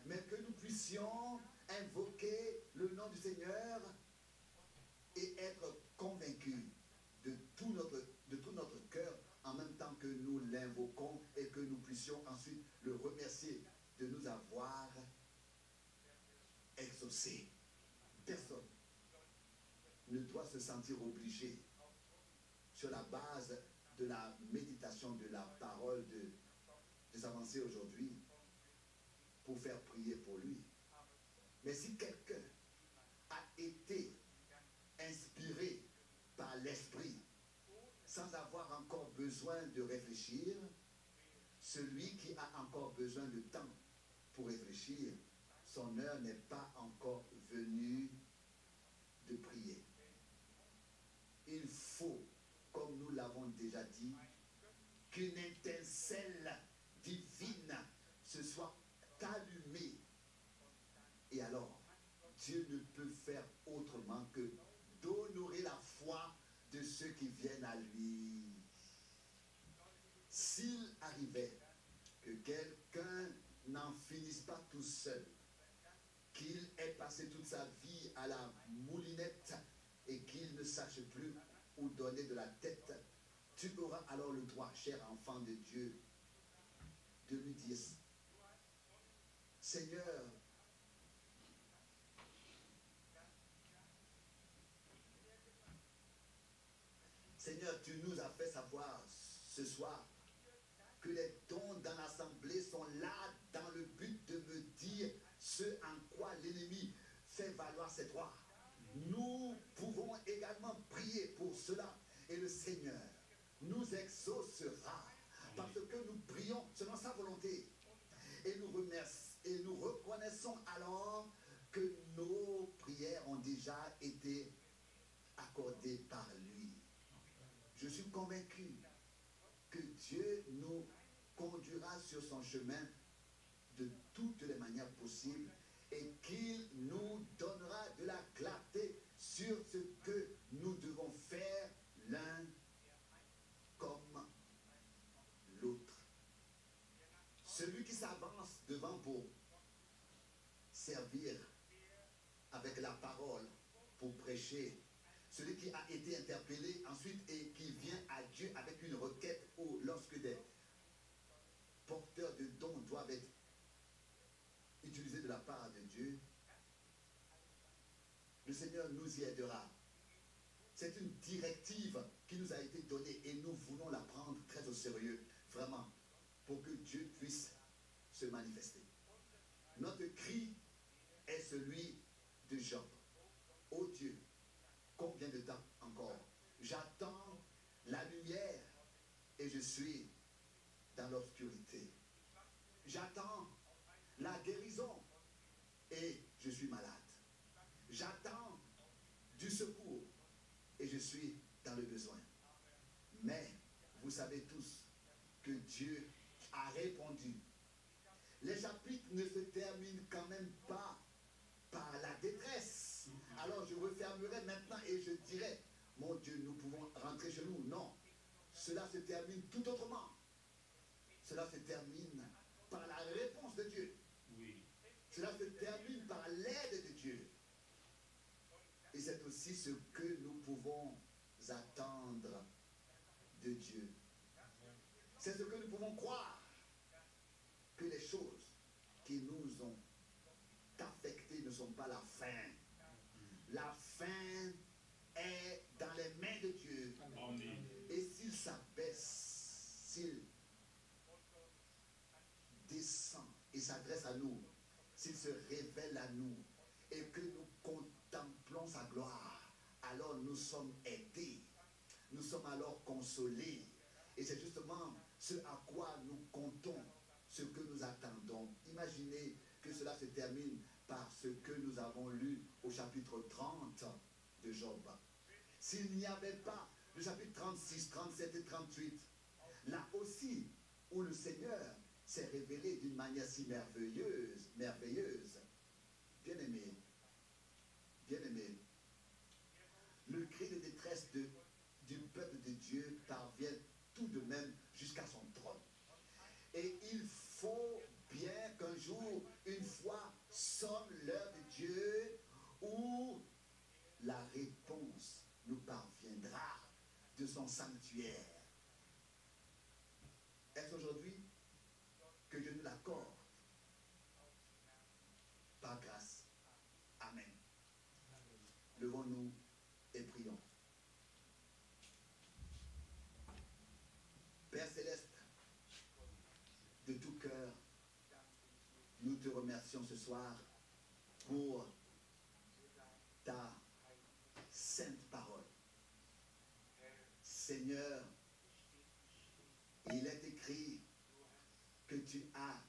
S2: mais que nous puissions invoquer le nom du Seigneur et être convaincus de tout notre cœur en même temps que nous l'invoquons et que nous puissions ensuite le remercier de nous avoir exaucés. Personne ne doit se sentir obligé sur la base de la méditation de la parole des avancées aujourd'hui pour faire prier pour lui. Mais si quelqu'un a été inspiré par l'esprit sans avoir encore besoin de réfléchir, celui qui a encore besoin de temps pour réfléchir, son heure n'est pas encore venue de prier. Il faut, comme nous l'avons déjà dit, qu'une étincelle divine se soit allumée. Et alors, Dieu ne peut faire autrement que d'honorer la foi de ceux qui viennent à lui. S'il arrivait que quelqu'un n'en finisse pas tout seul, qu'il ait passé toute sa vie à la moulinette et qu'il ne sache plus où donner de la tête, tu auras alors le droit, cher enfant de Dieu, de lui dire, Seigneur, Seigneur, tu nous as fait savoir ce soir que les dons dans l'assemblée sont là dans le but de me dire ce en quoi l'ennemi fait valoir ses droits. Nous pouvons également prier pour cela et le Seigneur nous exaucera parce que nous prions selon sa volonté et nous remercions et nous reconnaissons alors que nos prières ont déjà été accordées par lui. Je suis convaincu que Dieu nous sur son chemin de toutes les manières possibles et qu'il nous donnera de la clarté sur ce que nous devons faire l'un comme l'autre. Celui qui s'avance devant pour servir avec la parole, pour prêcher, celui qui a été interpellé ensuite et qui vient à Dieu avec une requête ou lorsque des porteurs de dons doivent être utilisés de la part de Dieu, le Seigneur nous y aidera. C'est une directive qui nous a été donnée et nous voulons la prendre très au sérieux, vraiment, pour que Dieu puisse se manifester. Notre cri est celui de Job. Ô Dieu, combien de temps encore? J'attends la lumière et je suis dans l'obscurité. J'attends la guérison et je suis malade. J'attends du secours et je suis dans le besoin. Mais vous savez tous que Dieu a répondu. Les chapitres ne se terminent quand même pas par la détresse. Alors je refermerai maintenant et je dirai, mon Dieu, nous pouvons rentrer chez nous. Non, cela se termine tout autrement. Cela se termine par la réponse de Dieu.
S1: Oui.
S2: Cela se termine par l'aide de Dieu. Et c'est aussi ce que nous pouvons attendre de Dieu. C'est ce que nous pouvons croire, que les choses qui nous ont affectés ne sont pas la fin. La fin est dans les mains de Dieu.
S1: Amen.
S2: Et s'il s'abaisse, s'il descend et s'adresse à nous, s'il se révèle à nous et que nous contemplons sa gloire, alors nous sommes aidés, nous sommes alors consolés. Et c'est justement ce à quoi nous comptons, ce que nous attendons. Imaginez que cela se termine par ce que nous avons lu au chapitre 30 de Job. S'il n'y avait pas le chapitre 36, 37 et 38, là aussi, où le Seigneur s'est révélé d'une manière si merveilleuse, bien-aimé, le cri de détresse du peuple de Dieu parvient tout de même jusqu'à son trône. Et il faut bien qu'un jour, une fois, sonne l'heure de Dieu où la réponse nous parviendra de son sanctuaire. Est-ce aujourd'hui que Dieu nous l'accorde? Par grâce. Amen. Levons-nous et prions. Père Céleste, de tout cœur, nous te remercions ce soir pour ta sainte parole. Seigneur, il est écrit que tu as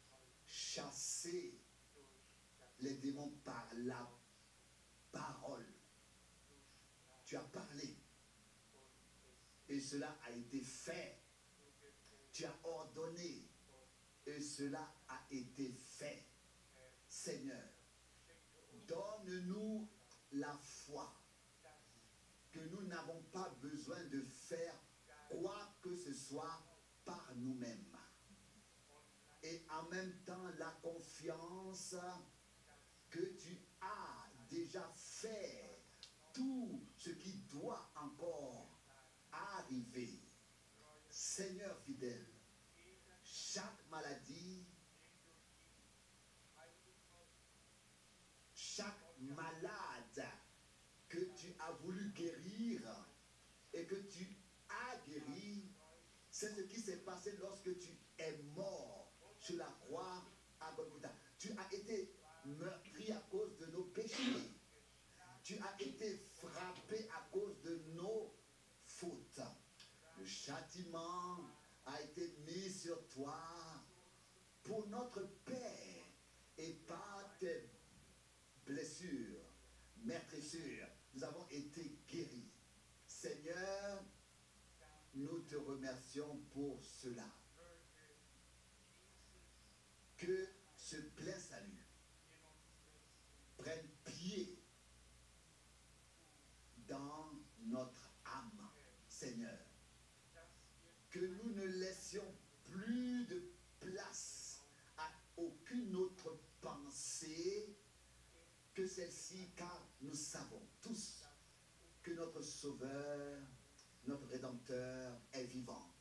S2: chassé les démons par la parole. Tu as parlé. Et cela a été fait. Tu as ordonné. Et cela a été fait. Seigneur, donne-nous la foi que nous n'avons pas besoin de faire quoi que ce soit par nous-mêmes. Et en même temps, la confiance que tu as déjà fait tout ce qui doit encore arriver. Seigneur fidèle, chaque maladie, chaque malade que tu as voulu guérir et que tu as guéri, c'est ce qui s'est passé lorsque tu es mort sur la croix à Golgotha. Tu as été meurtri à cause de nos péchés. Tu as été frappé à cause de nos fautes. Le châtiment a été mis sur toi pour notre paix, et par tes blessures, meurtrissures, nous avons été guéris. Seigneur, nous te remercions pour cela. notre Sauveur, notre Rédempteur est vivant.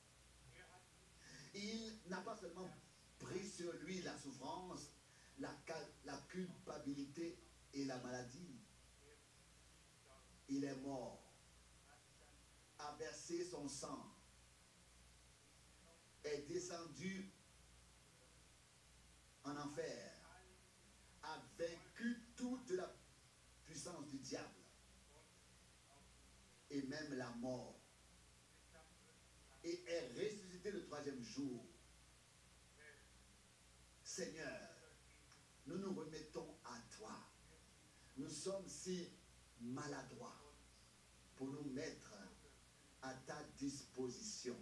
S2: Il n'a pas seulement pris sur lui la souffrance, la culpabilité et la maladie. Il est mort, a versé son sang, est descendu en enfer, a vaincu toute la puissance du diable et même la mort, et est ressuscité le troisième jour. Seigneur, nous nous remettons à toi. Nous sommes si maladroits pour nous mettre à ta disposition.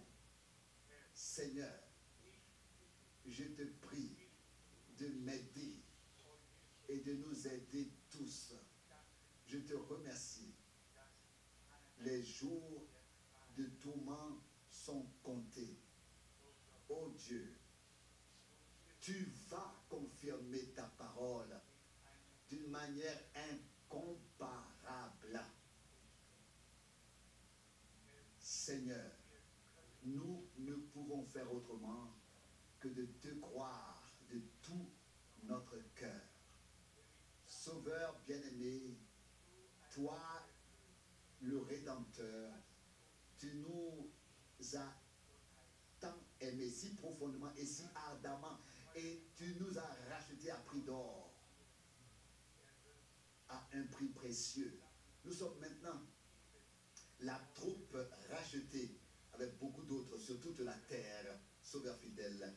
S2: Seigneur, je te prie de m'aider et de nous aider tous. Je te remercie. Les jours de tourment sont comptés. Oh Dieu, tu vas confirmer ta parole d'une manière incomparable. Seigneur, nous ne pouvons faire autrement que de te croire de tout notre cœur. Sauveur bien-aimé, toi, le Rédempteur, tu nous as tant aimés si profondément et si ardemment, et tu nous as rachetés à prix d'or, à un prix précieux. Nous sommes maintenant la troupe rachetée avec beaucoup d'autres sur toute la terre. Sauveur fidèle,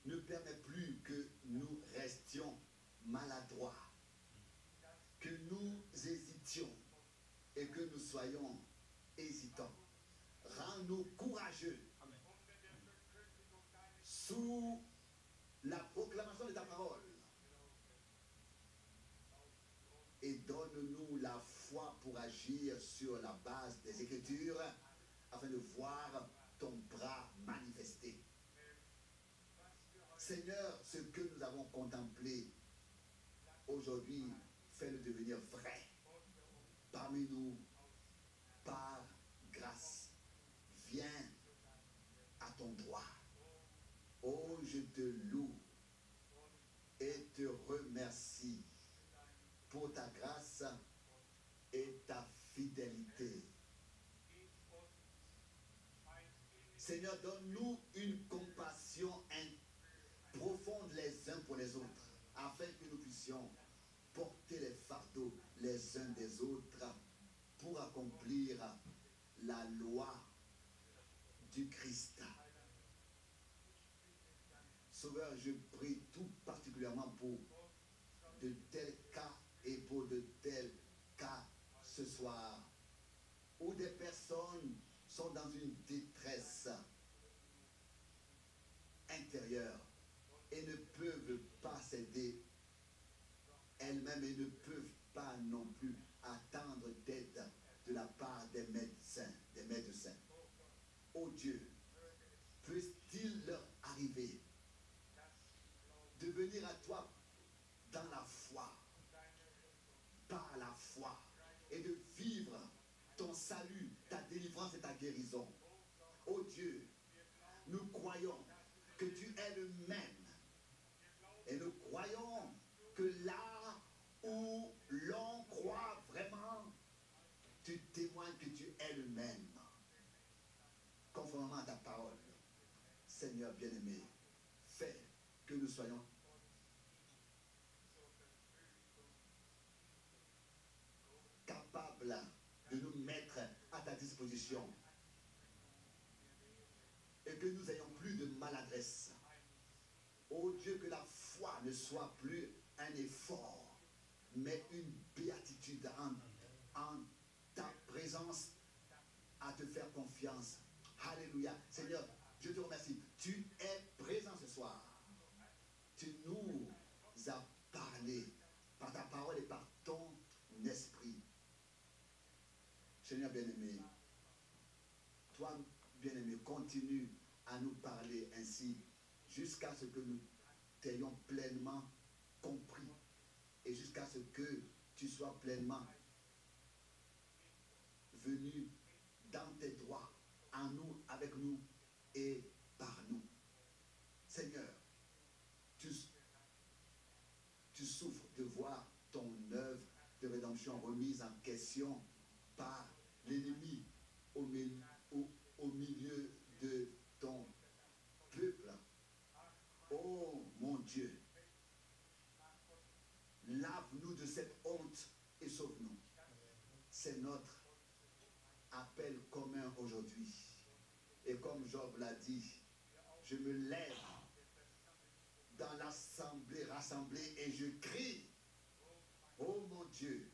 S2: ne permets plus que nous restions maladroits, que nous hésitions et que nous soyons hésitants. Rends-nous courageux sous la proclamation de ta parole et donne-nous la foi pour agir sur la base des Écritures afin de voir ton bras manifesté. Seigneur, ce que nous avons contemplé aujourd'hui, fais-le devenir vrai parmi nous par grâce. Viens à ton droit. Oh, je te loue et te remercie pour ta grâce et ta fidélité. Seigneur, donne-nous une compassion profonde les uns pour les autres, afin que nous puissions porter les fardeaux les uns des autres pour accomplir la loi du Christ. Sauveur, je prie tout particulièrement pour de tels cas et pour de tels cas ce soir, où des personnes sont dans une détresse intérieure et ne peuvent pas s'aider elles-mêmes et ne peuvent pas non plus attendre d'aide de la part des médecins, Oh Dieu, puisse-t-il leur arriver de venir à toi dans la foi, par la foi, et de vivre ton salut, ta délivrance et ta guérison. Oh Dieu, nous croyons que tu es le même. Et nous croyons que là où l'on croit vraiment, tu témoignes que tu es le même. Conformément à ta parole, Seigneur bien-aimé, fais que nous soyons capables de nous mettre à ta disposition et que nous n'ayons plus de maladresse. Oh Dieu, que la foi ne soit plus un effort, mais une béatitude en ta présence à te faire confiance. Alléluia. Seigneur, je te remercie. Tu es présent ce soir. Tu nous as parlé par ta parole et par ton esprit. Seigneur bien-aimé, toi bien-aimé, continue à nous parler ainsi jusqu'à ce que nous t'ayons pleinement compris et jusqu'à ce que tu sois pleinement venu dans tes droits, en nous, avec nous et par nous. Seigneur, tu souffres de voir ton œuvre de rédemption remise en question par l'ennemi au milieu de ton peuple. Oh mon Dieu, lave-nous de cette honte et sauve-nous. C'est notre appel commun aujourd'hui. Et comme Job l'a dit, je me lève dans l'assemblée rassemblée et je crie, oh mon Dieu,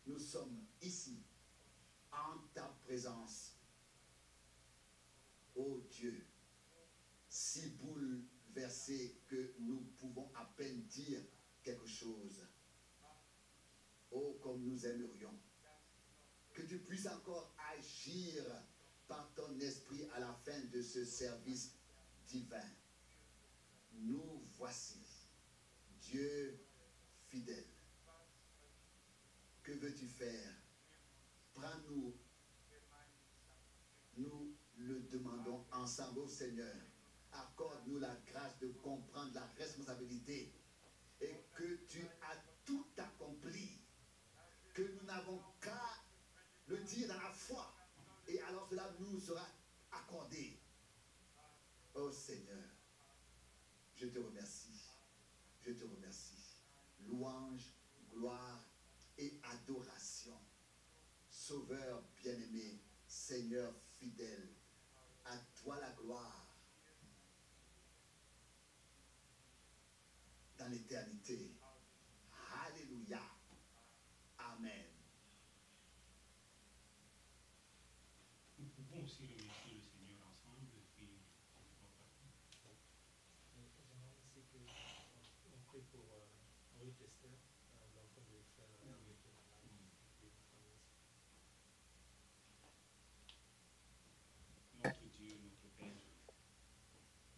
S2: nous sommes ici en ta présence. Oh Dieu, si bouleversés que nous pouvons à peine dire quelque chose. Oh, comme nous aimerions que tu puisses encore agir par ton esprit à la fin de ce service divin. Nous voici, Dieu fidèle. Que veux-tu faire? Prends-nous, nous le demandons ensemble au Seigneur. Accorde-nous la grâce de comprendre la responsabilité et que tu as tout accompli, que nous n'avons qu'à le dire dans la foi et alors cela nous sera accordé. Oh Seigneur, je te remercie, je te remercie. Louange, gloire et adoration. Sauveur bien-aimé, Seigneur fidèle, à toi la gloire dans l'éternité. Alléluia. Amen.
S4: Nous pouvons aussi remercier le Seigneur ensemble et puis on va partir.
S5: C'est qu'on prie pour Henri Tester, l'enfant de frère Hervé qui est malade.
S4: Notre Dieu, notre Père,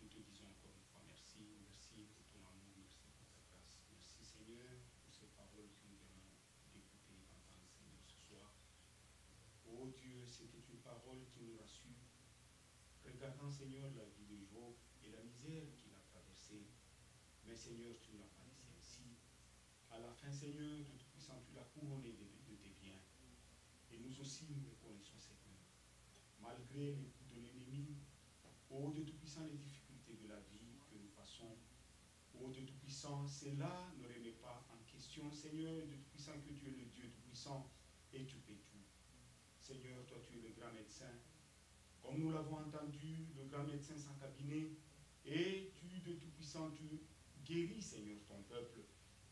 S4: nous te disons encore une fois merci, merci pour ton amour, merci pour ta grâce. Merci Seigneur pour ces paroles que nous venons d'écouter et d'entendre Seigneur ce soir. Oh Dieu, c'était une parole qui nous rassure. Regardant Seigneur la vie de Job et la misère qu'il a traversée, mais Seigneur, tu ne l'as pas laissé ainsi. À la fin Seigneur, de Tout-Puissant, tu l'as couronné de tes biens. Et nous aussi nous reconnaissons Seigneur. Malgré les coups de l'ennemi, ô de Tout-Puissant, les difficultés de la vie que nous passons, ô de Tout-Puissant, cela ne remet pas en question, Seigneur, de Tout-Puissant, que tu es le Dieu Tout-Puissant et tu peux tout. Seigneur, toi tu es le grand médecin, comme nous l'avons entendu, le grand médecin sans cabinet, et tu de Tout-Puissant, tu guéris, Seigneur, ton peuple,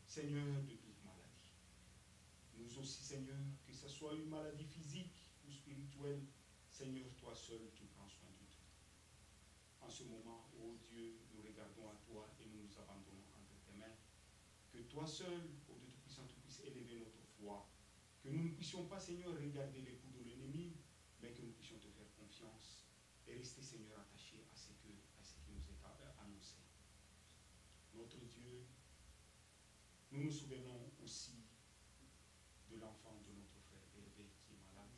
S4: Seigneur, de toute maladie. Nous aussi, Seigneur, que ce soit une maladie physique ou spirituelle, Seigneur, toi seul, tu prends soin de tout. En ce moment, ô Dieu, nous regardons à toi et nous nous abandonnons entre tes mains. Que toi seul, ô Dieu Tout-Puissant, tu puisses élever notre foi. Que nous ne puissions pas, Seigneur, regarder les coups de l'ennemi, mais que nous puissions te faire confiance et rester, Seigneur, attachés à ce qui nous est annoncé. Notre Dieu, nous nous souvenons aussi de l'enfant de notre frère Hervé qui est malade.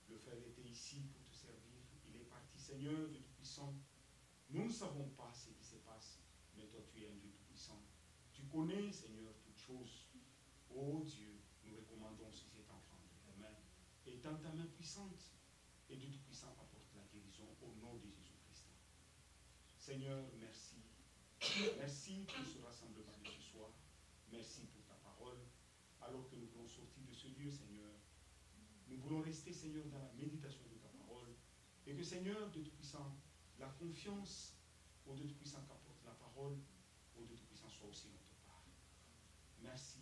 S4: Le frère était ici pour te servir. Il est parti, Seigneur, de Tout-Puissant. Nous ne savons pas ce qui se passe, mais toi, tu es un Dieu Tout-Puissant. Tu connais, Seigneur, toutes choses. Oh Dieu, nous recommandons aussi cet enfant de tes mains. Et dans ta main puissante, et Dieu Tout-Puissant apporte la guérison au nom de Jésus-Christ. Seigneur, merci. Merci pour ce rassemblement de ce soir. Merci pour ta parole. Alors que nous voulons sortir de ce lieu, Seigneur, nous voulons rester, Seigneur, dans la méditation de ta parole. Et que, Seigneur, Dieu Tout-Puissant, la confiance au Dieu Tout-Puissant qu'apporte la parole, au Dieu Tout-Puissant soit aussi notre part. Merci